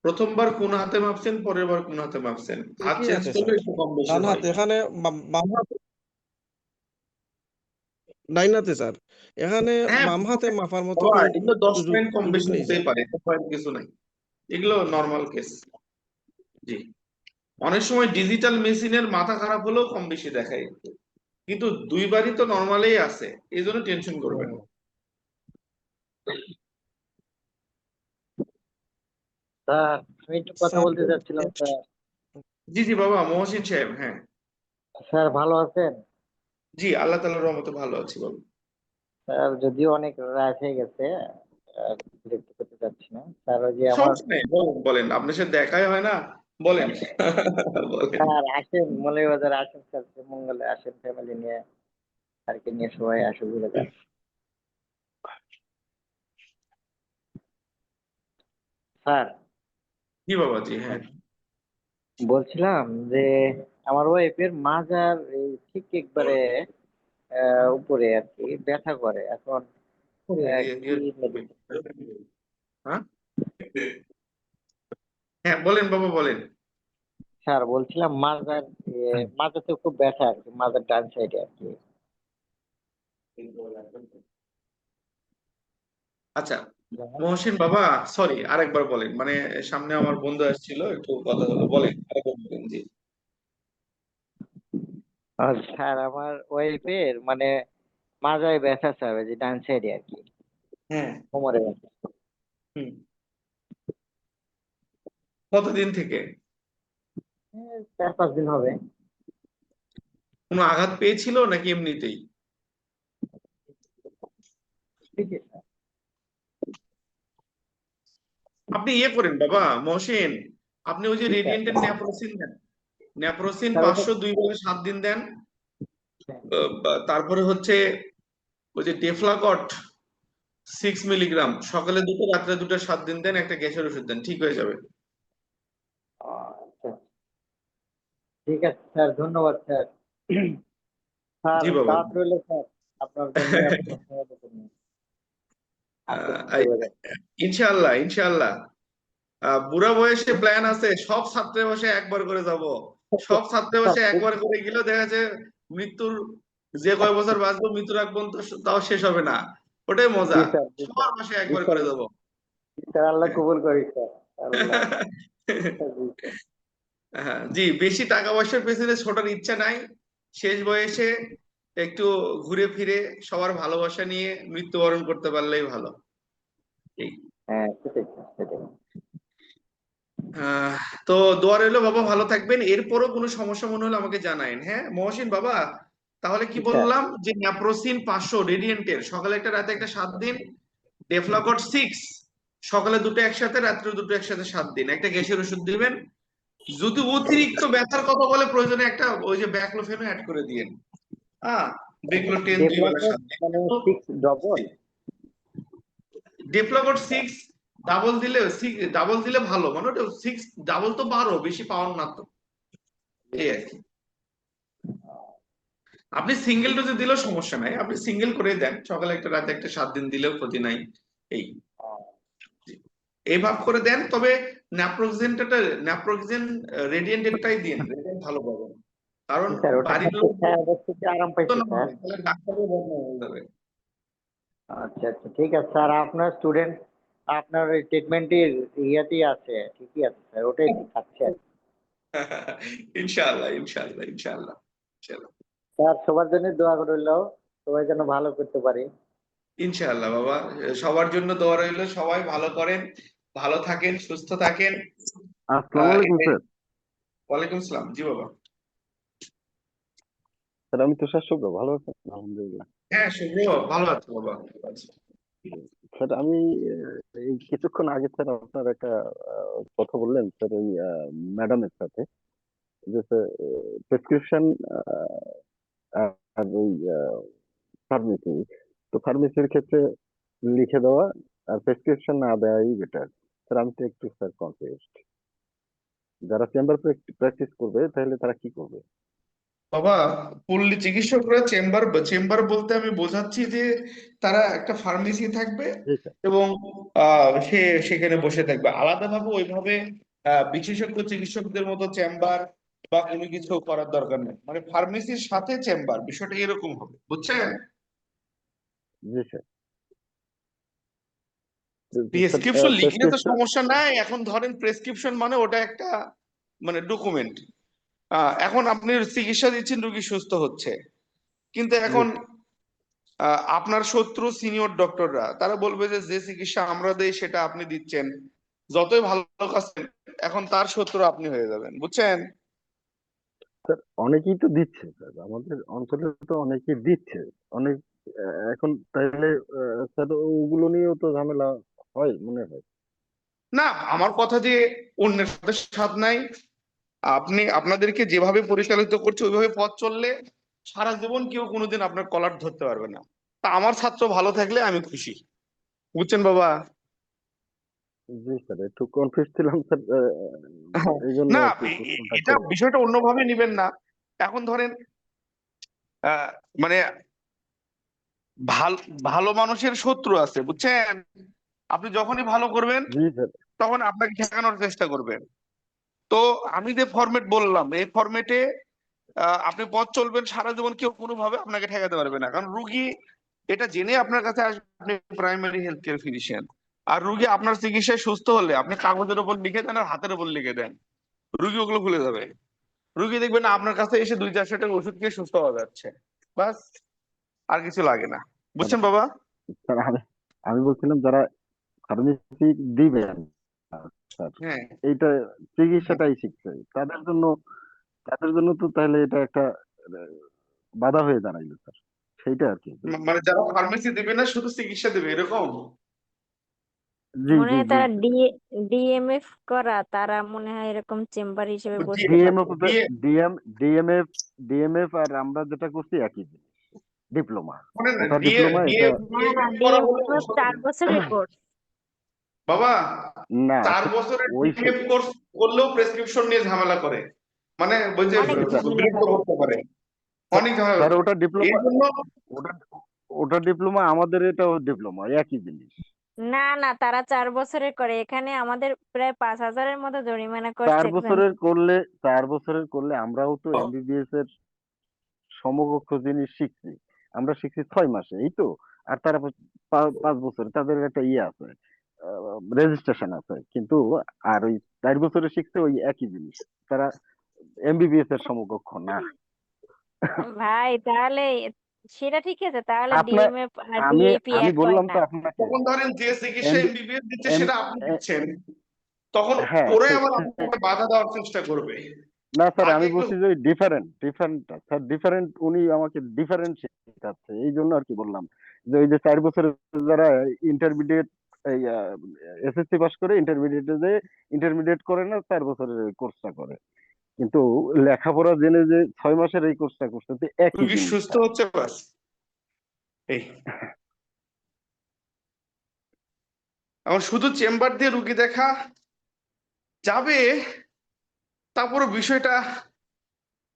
প্রথমবার কোন হাতে মাপছেন, পরের বার কোন হাতে মাপছেন? হাত একই চেঞ্জ আছে করলে স্যার, একটু কম বেশি ডান হয়। হাতে এখানে, বাম হাতে, ডাইন হাতে স্যার, এখানে হ্যাঁ বাম হাতে মাপার মতো বাবা, কোনো এগুলো 10 সুযোগ পয়েন্ট কম সুযোগ বেশি নেই হতেই স্যার। পারে, এত পয়েন্ট কিছু নাই, এগুলো নর্মাল কেস। জি, অনেক সময় ডিজিটাল মেশিনের মাথা খারাপ হলেও কম বেশি দেখায়, কিন্তু 2 বারই তো নর্মালেই আছে, এই জন্য টেনশন করবেন না। স্যার আমি একটু কথা স্যার বলতে চাচ্ছিলাম স্যার। জি জি বাবা, মহসিন সাহেব, হ্যাঁ। স্যার ভালো আছেন? জি, আল্লাহ তাআলার রহমতে ভালো আছি বাবা। স্যার যদিও অনেক রাত হয়ে গেছে, বিরক্ত করতে চাচ্ছি না স্যার। ওই যে আমার, সমস্যা নেই, বলেন বলেন, আপনার সাথে দেখাই হয় না, বলেন। বলেন। স্যার আসেন মৌলভীবাজার, আসেন স্যার, মঙ্গলে আসেন, ফ্যামিলি নিয়ে আর কি নিয়ে সবাই আসে, ঘুরে যান। স্যার জি বাবা, জি হ্যাঁ। বলছিলাম যে আমার ওয়াইফের মাজার এই ঠিক একবারে উপরে আর কি ব্যথা করে এখন, কি medicine? হ্যাঁ হ্যাঁ বলেন বাবা, বলেন। স্যার বলছিলাম মাজার, মাজাতে খুব ব্যথা আর কি, মাজার ডান সাইডে আর কি। আচ্ছা মহসিন বাবা, সরি আরেকবার বলেন, মানে সামনে আমার বন্ধু আসছিল, একটু কথা হলো, বলেন আরেকবার বলেন। জি আর স্যার আমার ওয়াইফের মানে মাজায় ব্যথা স্যার, ওই যে ডান সাইডে আর কি, হ্যাঁ। কোমরে ব্যথা। হুম। কতদিন থেকে? 4-5 দিন হবে। কোনো আঘাত পেয়েছিল নাকি এমনিতেই? ঠিক আছে স্যার। আপনি ইয়ে করেন বাবা মহসিন, আপনি ওই যে ঠিক আছে রেডিয়েন্টের ন্যাপ্রোসিন দেন, ন্যাপ্রোসিন স্যার, ওটা 500 2 বেলা 7 দিন দেন। তারপরে হচ্ছে ওই যে ডেফলাকট 6 মিলিগ্রাম, সকালে 2টো রাত্রে 2টো 7 দিন দেন, একটা গ্যাসের ওষুধ দেন, ঠিক হয়ে যাবে। আচ্ছা, ঠিক আছে স্যার, ধন্যবাদ স্যার। স্যার জি বাবা। দাওয়াত রইল স্যার, আপনার জন্য আপনার সহায়তার জন্য। আসেন আহ, এবারে। ইনশাআল্লাহ ইনশাআল্লাহ। বুড়া বয়সে প্ল্যান আছে, সব ছাত্রে বসে একবার করে যাব, সব ছাত্রে স্যার, বসে একবার করে গেলেও দেখা যাচ্ছে মৃত্যুর যে কয় বছর বাঁচবো, মৃত্যুর আগ পর্যন্ত তাও শেষ হবে না, ওটাই মজা। জি স্যার, জি স্যার, সবার বসে জি একবার স্যার, করে দেবো। স্যার আল্লাহ কবুল করি স্যার, আল্লাহ। জি স্যার। হ্যাঁ জি, বেশি টাকা পয়সার পেছনে ছোটার ইচ্ছা নাই, শেষ বয়সে একটু ঘুরে ফিরে সবার ভালোবাসা নিয়ে মৃত্যুবরণ করতে পারলেই ভালো। এই হ্যাঁ, সেটাই স্যার, সেটাই। আহ তো দোয়া রইলো বাবা, ভালো থাকবেন, এরপরও কোনো সমস্যা মনে হলে আমাকে জানায়েন। হ্যাঁ মহসিন বাবা, তাহলে কি জি স্যার। বললাম, যে ন্যাপ্রোসিন 500 রেডিয়েন্টের সকালে একটা রাতে একটা 7 দিন, ডেফলাকট 6 সকালে 2টো একসাথে, রাত্রে 2টো একসাথে 7 দিন, একটা গ্যাসের ওষুধ দিবেন। যদি অতিরিক্ত ব্যথার কথা বলে, প্রয়োজনে একটা ওই যে ব্যাকলোফেনও অ্যাড করে দিয়েন। হ্যাঁ, বেকলো 10 2 বেলা ডেভেলপার 7 দিন। মানে 6 ডবল। ডেফলাকট 6 ডাবল দিলে, ডাবল দিলে ভালো, মানে ওটা 6 ডাবল তো 12, বেশি পাওয়ার না তো, এই আর কি। আপনি সিঙ্গেল ডোজে দিলেও সমস্যা নাই, আপনি সিঙ্গেল করে দেন, সকালে একটা রাতে একটা 7 দিন দিলেও ক্ষতি নাই। এই এই ভাব করে দেন, তবে ন্যাপ্রোক্সেন রেডিয়েন্টেরটাই দিন, রেডিয়েন্ট ভালো পাবেন, কারণ স্যার ওটা বাড়ির খাচ্ছে লোক স্যার, দেখতে আরাম তো পাইছে না স্যার। হয়, তাহলে ডাক্তারের বদনাম হয়ে যাবে। আচ্ছা আচ্ছা, ঠিক আছে স্যার, আপনার স্টুডেন্ট আপনার ওই ট্রিটমেন্টের ইয়েতেই আছে, ঠিকই আছে স্যার, ওটাই খাচ্ছে আর কি। ইনশাআল্লাহ ইনশাআল্লাহ ইনশাআল্লাহ ইনশাআল্লাহ। স্যার সবার জন্য দোয়া রইল, সবাই যেন ভালো করতে পারি। ইনশাআল্লাহ বাবা, সবার জন্য দোয়া রইলো, সবাই ভালো করেন, ভালো থাকেন, সুস্থ থাকেন। আসসালামু আলাইকুম স্যার। ওয়ালাইকুম আসসালাম। জি বাবা। স্যার আমি তুষার শুক্র, ভালো আছেন? আলহামদুলিল্লাহ। হ্যাঁ শুভ্র, ভালো আছো বাবা? ভালো আছি। স্যার আমি এই কিছুক্ষণ আগে স্যার আপনার একটা কথা বললেন স্যার, ওই ম্যাডামের সাথে, যে প্রেসক্রিপশন আর ওই ফার্মেসি, তো ফার্মেসির ক্ষেত্রে লিখে দেওয়া আর প্রেসক্রিপশন না দেওয়াই বেটার। স্যার আমি তো একটু স্যার কনফিউজড, যারা চেম্বার প্র্যাকটিস করবে তাহলে তারা কি করবে? বাবা, পল্লী চিকিৎসকরা চেম্বার, চেম্বার বলতে আমি বোঝাচ্ছি যে তারা একটা ফার্মেসি থাকবে জি স্যার। এবং সে সেখানে বসে থাকবে আলাদাভাবে, ওইভাবে বিশেষজ্ঞ চিকিৎসকদের মতো চেম্বার বা কোনো কিছু করার দরকার নেই, মানে ফার্মেসির সাথে চেম্বার, বিষয়টা এরকম হবে, বুঝছেন? জি স্যার। প্রেসক্রিপশন লিখলে তো প্রেসক্রিপশন। সমস্যা নাই, এখন ধরেন প্রেসক্রিপশন মানে ওটা একটা মানে ডকুমেন্ট। এখন আপনি চিকিৎসা দিচ্ছেন, রোগী সুস্থ হচ্ছে, কিন্তু জি এখন আপনার শত্রু সিনিয়র ডক্টররা তারা বলবে যে যে চিকিৎসা আমরা দেই সেটা আপনি দিচ্ছেন, যতই ভালো কাজ করেন, এখন তার শত্রু আপনি হয়ে যাবেন, বুঝছেন? স্যার, অনেকেই তো দিচ্ছে স্যার, আমাদের অঞ্চলে তো অনেকেই দিচ্ছে অনেক। এখন তাহলে স্যার ওগুলো নিয়েও তো ঝামেলা হয় মনে হয়। না, আমার কথা যে অন্যের সাথে সাথ নাই, আপনি আপনাদেরকে যেভাবে পরিচালিত করছে ওইভাবে পথ চললে সারা জীবন কেউ কোনোদিন আপনার কলার ধরতে পারবে না। তা আমার ছাত্র ভালো থাকলে আমি খুশি, বুঝছেন বাবা? জি স্যার, একটু কনফিউজ ছিলাম স্যার, এই জন্য না, আর কি কোশ্চেনটা এটা করলাম। বিষয়টা অন্যভাবে নিবেন না। এখন ধরেন মানে ভালো ভালো মানুষের শত্রু আছে, বুঝছেন? আপনি যখনই ভালো করবেন জি স্যার। তখন আপনাকে ঠেকানোর চেষ্টা করবেন। তো আমি যে ফরম্যাট বললাম, এই ফরম্যাটে আপনি পথ চলবেন, সারা জীবন কেউ কোনোভাবে আপনাকে ঠেকাতে পারবে না, কারণ রুগী এটা জেনে আপনার কাছে আসবে, আপনি প্রাইমারি হেলথ কেয়ার ফিজিশিয়ান। আর রুগী আপনার চিকিৎসায় সুস্থ হলে আপনি কাগজের উপর লিখে দেন আর হাতের উপর লিখে দেন, রুগী ওগুলো ভুলে যাবে। রুগী দেখবেন না আপনার কাছে এসে 200-400 টাকা ওষুধ খেয়ে সুস্থ হয়ে যাচ্ছে, বাস, আর কিছু লাগে না। স্যার বুঝছেন বাবা? স্যার আমি আমি বলছিলাম যারা ফার্মেসি দিবেন স্যার, হ্যাঁ, এইটা চিকিৎসাটাই শিখছে তাদের জন্য তো তাহলে এটা একটা আহ, বাধা হয়ে দাঁড়াইলো স্যার, সেইটা আর কি মানে যারা ফার্মেসি দেবে না শুধু চিকিৎসা দেবে এরকম? জি মনে জি হয় জি তারা জি ডিএমএফ করা, তারা মনে হয় এরকম চেম্বার হিসেবে বসে ডিএমএফ থাকে। ডিএমএফ ডিএমএফ আর আমরা যেটা করছি একই জিনিস, ডিপ্লোমা, শোনেন না, ওটা ডিপ্লোমা ডিএ এটা না না, করা হলো, ডিএমএফ শোনেন 4 বছরের কোর্স। বাবা, না 4 বছরের ওই ডিএমএফ কোর্স করলেও প্রেসক্রিপশন নিয়ে ঝামেলা করে, মানে ওই যে অনেক ঝামেলা বিরক্ত করে। করতে পারে, অনেক ঝামেলা স্যার করে। ওটা এই ডিপ্লোমা, জন্য ওটা ওটা ডিপ্লোমা, আমাদের এটাও ডিপ্লোমা, একই জিনিস। না না, তারা 4 বছরের করে। এখানে আমাদের প্রায় 5,000-এর মতো জরিমানা করছে চার একজন। বছরের করলে 4 বছরের করলে আমরাও তো এমবিবিএস এর সমকক্ষ জিনিস শিখছি, আমরা শিখছি 6 মাসে, এই তো। আর তারা 5 বছর, তাদের একটা ইয়ে আছে, রেজিস্ট্রেশন আছে, কিন্তু আর ওই 4 বছরে শিখছে ওই একই জিনিস, তারা এমবিবিএস এর সমকক্ষ না। ভাই তাহলে সেটা ঠিক আছে, তাহলে আপনার ডিএমএফ আর আমি ডিএপি আমি এক হয় বললাম না। তো আপনাকে, তখন ধরেন যে চিকিৎসা এমবি এমবিবিএস দিচ্ছে এম সেটা আপনি এ- দিচ্ছেন, তখন হ্যাঁ ওরাই আবার আপনাকে বাধা দেওয়ার চেষ্টা করবে। না স্যার, আগে আমি একটু বলছি যে ওই ডিফারেন্ট স্যার, ডিফারেন্ট, উনি আমাকে ডিফারেন্ট শেখাচ্ছে, এই জন্য আর কি বললাম যে ওই যে 4 বছরের যারা ইন্টারমিডিয়েট, এই এসএসসি পাস করে ইন্টারমিডিয়েটে যে ইন্টারমিডিয়েট করে না, 4 বছরের ওই কোর্সটা করে, কিন্তু লেখাপড়া জেনে যে 6 মাসের এই কোর্সটা করছে, তো একই রুগী সুস্থ জিনিসটা। হচ্ছে, বাস। এই এখন শুধু চেম্বার দিয়ে রুগী দেখা যাবে, তারপরে বিষয়টা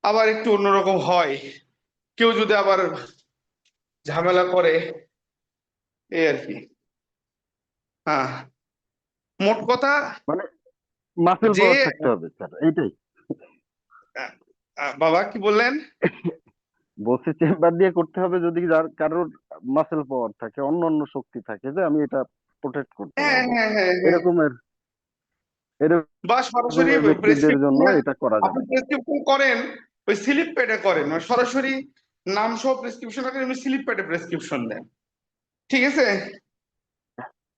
আবার একটু অন্যরকম হয়। কেউ যদি আবার ঝামেলা করে, এই আর কি। হ্যাঁ, মোট কথা মানে মাসেল যে পাওয়ার থাকতে হবে স্যার, এইটাই বাবা কি বললেন? বলছি, চেম্বার দিয়ে করতে হবে যদি যার কারোর মাসেল পাওয়ার থাকে, অন্য অন্য শক্তি থাকে, যে আমি এটা প্রোটেক্ট করতে হ্যাঁ পারবো, হ্যাঁ হ্যাঁ হ্যাঁ, এরকমের বা সরাসরি এরকমের ব্যক্তিদের জন্য প্রেসক্রিপশন, এটা করা আপনি যাবে। প্রেসক্রিপশন করেন ওই স্লিপ প্যাডে করেন, মানে সরাসরি নাম সহ প্রেসক্রিপশন করেন, এমনি স্লিপ প্যাডে প্রেসক্রিপশন দেন, ঠিক আছে?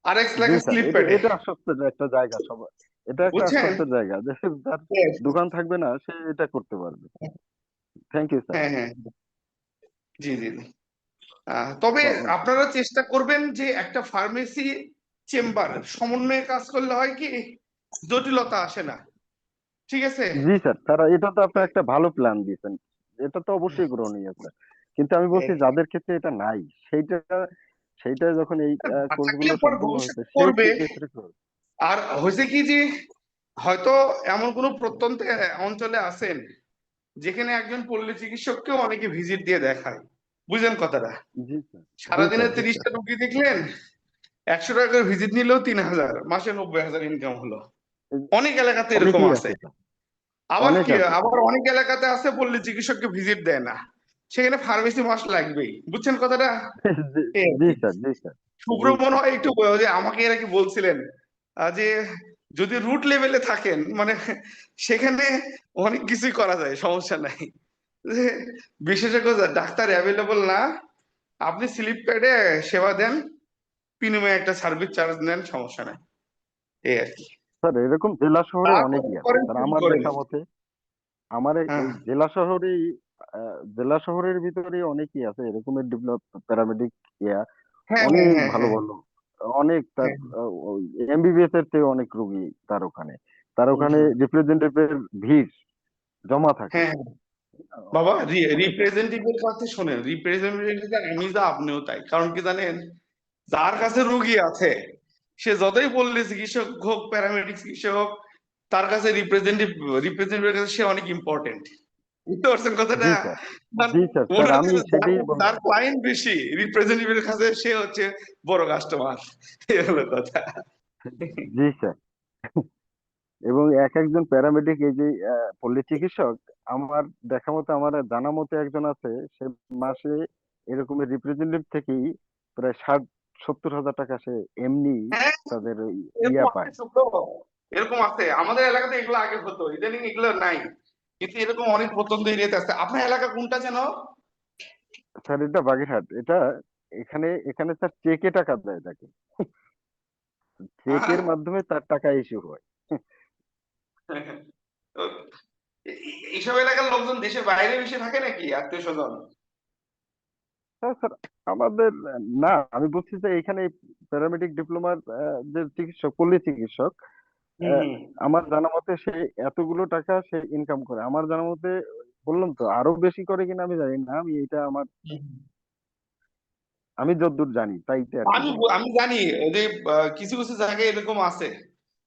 RX জি লেখা স্যার, স্লিপ এটা প্যাডে, এটা আশ্বস্তের একটা জায়গা, সবার এটা একটা বুঝছেন? আশ্বস্তের জায়গা, যে যার Yes. দোকান থাকবে না সে এটা করতে পারবে। Thank you sir. হ্যাঁ হ্যাঁ, জি জি জি। তবে আপনারা চেষ্টা করবেন যে একটা ফার্মেসি চেম্বার সমন্বয়ে কাজ করলে হয় কি, জটিলতা আসে না, ঠিক আছে? জি স্যার, তারা এটা তো আপনার একটা ভালো প্ল্যান দিয়েছেন, এটা তো অবশ্যই গ্রহণীয় স্যার, কিন্তু আমি বলছি যাদের ক্ষেত্রে এটা নাই, সেইটা সেইটা যখন এই থাকলে কোর্সগুলো পর সম্পূর্ণ হয়েছে ভবিষ্যতে সেই করবে। ক্ষেত্রে করবে। আর হয়েছে কি যে হয়তো এমন কোনো প্রত্যন্ত অঞ্চলে আছেন যেখানে একজন পল্লী চিকিৎসককেও অনেকে ভিজিট দিয়ে দেখায়, বুঝলেন কথাটা? জি স্যার, জি সারাদিনে স্যার, জি স্যার। 30টা রুগী দেখলেন, 100 টাকা করে ভিজিট নিলেও 3,000, মাসে 90,000 ইনকাম হলো। অনেক এলাকাতে এরকম অনেকেই আছে। আছে স্যার, আবার অনেক কি, আছে স্যার। আবার অনেক এলাকাতে আছে পল্লী চিকিৎসককে ভিজিট দেয় না, সেখানে ফার্মেসি মাস লাগবেই, বুঝছেন কথাটা? জি এই আর জি কি। স্যার, জি স্যার, শুভ্র জি মনে স্যার। হয় একটু যে আমাকে এরা কি বলছিলেন যে যদি রুট লেভেলে থাকেন, মানে সেখানে অনেক কিছুই করা যায়, সমস্যা নাই। যে বিশেষজ্ঞ ডাক্তার অ্যাভেলেবল না, আপনি স্লিপ প্যাডে সেবা দেন, বিনিময়ে একটা সার্ভিস চার্জ নেন, সমস্যা নাই, এই আর কি। স্যার এরকম জেলা শহরে তারপরে অনেকই আছে করেন স্যার, শুরু আমার করেন। দেখা মতে, আমার হ্যাঁ এই জেলা শহরেই, জেলা শহরের ভিতরে অনেকই আছে এরকমের ডেভেলপ প্যারামেডিক ইয়া, হ্যাঁ হ্যাঁ অনেক হ্যাঁ ভালো হ্যাঁ ভালো, অনেক তার হ্যাঁ এমবিবিএস এর থেকে অনেক রোগী তার হুম, ওখানে হুম। রিপ্রেজেন্টেটিভের ভিড় জমা থাকে। হ্যাঁ বাবা, অনেক আছে। রিপ্রেজেন্টেটিভের কাছে শোনেন, রিপ্রেজেন্টেটিভ আমি যা আপনিও তাই, কারণ কি জানেন, যার কাছে রুগী আছে সে যতই বললে চিকিৎসক হোক, প্যারামেডিক চিকিৎসক হোক, তার কাছে রিপ্রেজেন্টেটিভের কাছে সে অনেক ইম্পর্টেন্ট, বুঝতে পারছেন কথাটা? জি স্যার, কারণ জি স্যার, মনে স্যার হচ্ছে আমি যে সেটাই যার বললাম। ক্লায়েন্ট বেশি রিপ্রেজেন্টেটিভের কাছে সে হচ্ছে বড় কাস্টমার, এই হলো কথা। জি স্যার, এবং এক একজন প্যারামেডিক, এই যে পল্লী চিকিৎসক, আমার দেখা মতো, আমার জানা মতো একজন আছে, সে মাসে এরকমের রিপ্রেজেন্টেটিভ থেকেই প্রায় 60-70 হাজার টাকা সে এমনি হ্যাঁ, তাদের ওই এরকম ইয়া আছে পায়। শুক্র, এরকম আছে আমাদের এলাকাতে। এগুলো আগে হতো, ইদানিং এগুলো নাই, কিন্তু এরকম অনেক প্রত্যন্ত এরিয়াতে আছে। আপনার এলাকা কোনটা যেন? স্যার এটা বাগেরহাট। এটা এখানে এখানে স্যার চেকে টাকা দেয় তাকে, হ্যাঁ, চেকের মাধ্যমে তার টাকা ইস্যু হয়। তো এইসব এলাকার লোকজন দেশের বাইরে বেশি থাকে নাকি আত্মীয় স্বজন? হ্যাঁ স্যার, আমাদের না, আমি বলছি যে এখানে প্যারামেডিক ডিপ্লোমার যে চিকিৎসক, পল্লী চিকিৎসক, হুম আহ, হুম আমার জানা মতে সে এতগুলো টাকা সে ইনকাম করে। আমার জানা মতে বললাম তো, আরো বেশি করে কিনা আমি জানি না, আমি এটা আমার, হুম। আমি যতদূর জানি তাইতে আর কি আমি বললাম। আমি জানি যে কিছু কিছু জায়গায় এরকম আছে।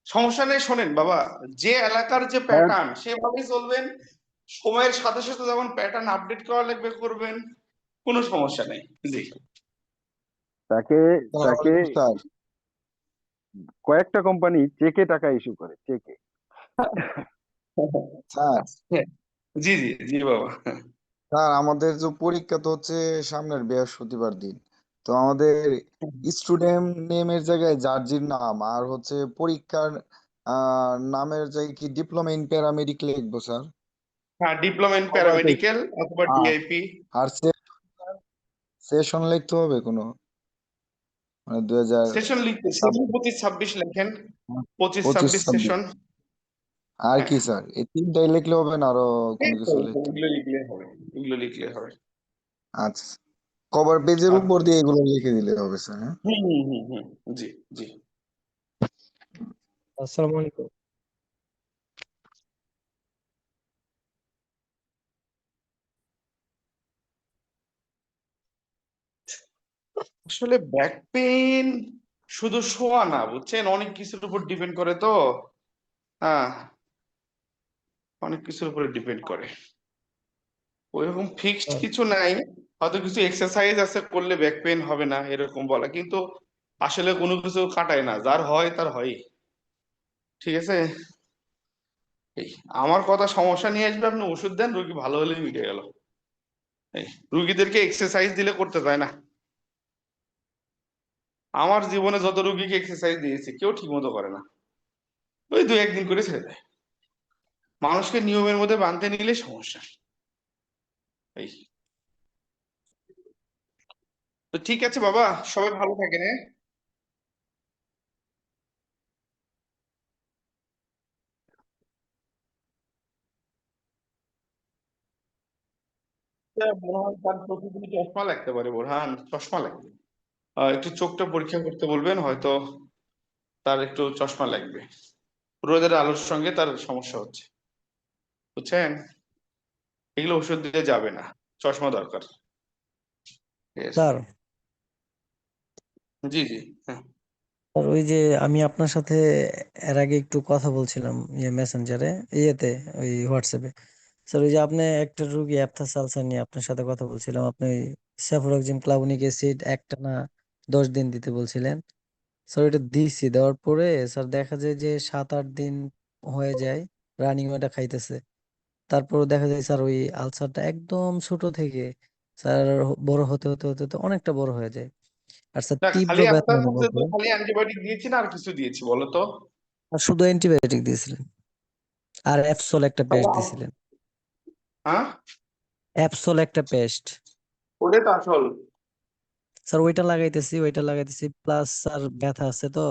সমস্যা নেই, শোনেন বাবা, যে এলাকার যে হ্যাঁ, প্যাটার্ন সেভাবেই চলবেন। সময়ের সাথে সাথে যেমন প্যাটার্ন আপডেট করা লাগবে করবেন, কোনো সমস্যা নেই। জি। তাকে স্যার তাকে ওয়ালাইকুম স্যার। কয়েকটা কোম্পানি চেকে টাকা ইস্যু করে, চেকে। স্যার হ্যাঁ, জি জি জি বাবা। স্যার আমাদের যে পরীক্ষা তো হচ্ছে সামনের বৃহস্পতিবার দিন। তো আমাদের স্টুডেন্ট নেমের জায়গায় জার্জির নাম, আর হচ্ছে পরীক্ষার নামের জায়গায় কি ডিপ্লোমা ইন প্যারামেডিক লিখবো স্যার? হ্যাঁ, ডিপ্লোমা ইন খবর পেয়েছি। প্যারামেডিক্যাল অথবা আর ডিআইপি। আর সেশন লিখতে হবে কোনো, মানে 2000 সেশন লিখতে, সেশন 25-26 লেখেন, 25-26 25-26। সেশন। আর হ্যাঁ, কি স্যার এই তিনটাই লিখলে হবে না আরো এই কোনো তো, কিছু লিখতে হবে? এগুলো লিখলে হবে, এগুলো লিখলে হবে। আচ্ছা, কভার পেজের আচ্ছা। উপর দিয়ে এগুলো লিখে দিলে হবে স্যার, হ্যাঁ? হুম হুম হুম হুম। জি জি। আসসালামু আলাইকুম। আসলে ব্যাক পেইন শুধু শোয়া না, বুঝছেন, অনেক কিছুর উপর ডিপেন্ড করে তো। হ্যাঁ, অনেক কিছুর উপরে ডিপেন্ড করে। ওইরকম ফিক্সড কিছু নাই, হয়তো কিছু এক্সারসাইজ আছে করলে ব্যাক পেইন হবে না এরকম বলা, কিন্তু আসলে কোনো কিছু কাটায় না, যার হয় তার হয়। ঠিক আছে। এই আমার কথা, সমস্যা নিয়ে আসবে, আপনি ওষুধ দেন, রোগী ভালো হলে মিটে গেল। এই রুগীদেরকে এক্সারসাইজ দিলে করতে চায় না। আমার জীবনে যত রুগীকে এক্সারসাইজ দিয়েছি কেউ ঠিক মতো করে না, ওই 2-1 দিন করে ছেড়ে দেয়। মানুষকে নিয়মের মধ্যে বাঁধতে নিলে সমস্যা। এই তো ঠিক আছে বাবা, সবাই ভালো থাকেন, হ্যাঁ? মনে হয় তার প্রতিদিন চশমা লাগতে পারে, বোরহান, চশমা লাগবে। একটু চোখটা পরীক্ষা করতে বলবেন, হয়তো তার একটু চশমা লাগবে। রোদের আলোর সঙ্গে তার সমস্যা হচ্ছে, বুঝছেন। এগুলো ওষুধ দিলে যাবে না, চশমা দরকার। ঠিক আছে। স্যার, জি জি। হ্যাঁ স্যার ওই যে আমি আপনার সাথে এর আগে একটু কথা বলছিলাম মেসেঞ্জারে, ইয়েতে, ওই হোয়াটসঅ্যাপে। স্যার ওই যে আপনি একটা রুগী অ্যাপথা সালসা নিয়ে আপনার সাথে কথা বলছিলাম, আপনি ওই সেফোরোক্সিম ক্লাবুনিক অ্যাসিড একটানা 10 দিন দিতে বলছিলেন। স্যার ওইটা দিছি, দেওয়ার পরে স্যার দেখা যায় যে 7-8 দিন হয়ে যায় রানিং ওইটা খাইতেছে। তারপর দেখা যায় স্যার ওই আলসারটা একদম ছোট থেকে স্যার বড় হতে হতে হতে হতে অনেকটা বড় হয়ে যায়। আর স্যার না, তীব্র খালি ব্যথা আপনার অনুভব তো হয়। খালি অ্যান্টিবায়োটিক দিয়েছি না আর কিছু দিয়েছি বলো তো? আর শুধু অ্যান্টিবায়োটিক দিয়েছিলেন, আর অ্যাপসোল একটা তাহলে পেস্ট দিয়েছিলেন। হ্যাঁ, অ্যাপসোল একটা পেস্ট। ওটাই তো আসল। স্যার ওইটা লাগাইতেছি প্লাস স্যার ব্যথা আছে তো,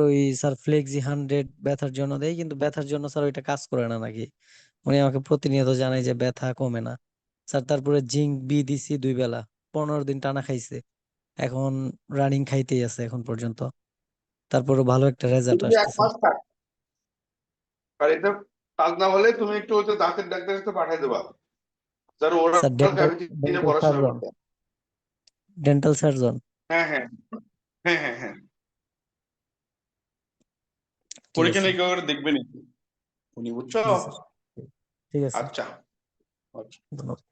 ওই স্যার ফ্লেক্সি 100 ব্যথার জন্য দেয়, কিন্তু ব্যথার জন্য স্যার ওইটা কাজ করে না নাকি। উনি আমাকে প্রতিনিয়ত জানায় যে ব্যথা কমে না। স্যার তারপরে জিঙ্ক বি দিছি 2 বেলা, 15 দিন টানা খাইছে। এখন রানিং খাইতেই আছে এখন পর্যন্ত, তারপরে ভালো একটা রেজাল্ট তুমি এক আসতেছে। মাস থাক, আর এটা কাজ না হলে তুমি একটু ওই যে দাঁতের ডাক্তারের কাছে পাঠিয়ে দেবা, যারা স্যার ওরাল ডেন্টাল ক্যাভিটি নিয়ে ডেন্টাল পড়াশোনা সার্জন, করতে। Dental surgeon. হ্যাঁ হ্যাঁ হ্যাঁ হ্যাঁ হ্যাঁ। ঠিক পরীক্ষা আছে। নিরীক্ষা করে দেখবেন উনি, বুঝছো? জি স্যার, ঠিক আছে। আচ্ছা আচ্ছা। ধন্যবাদ।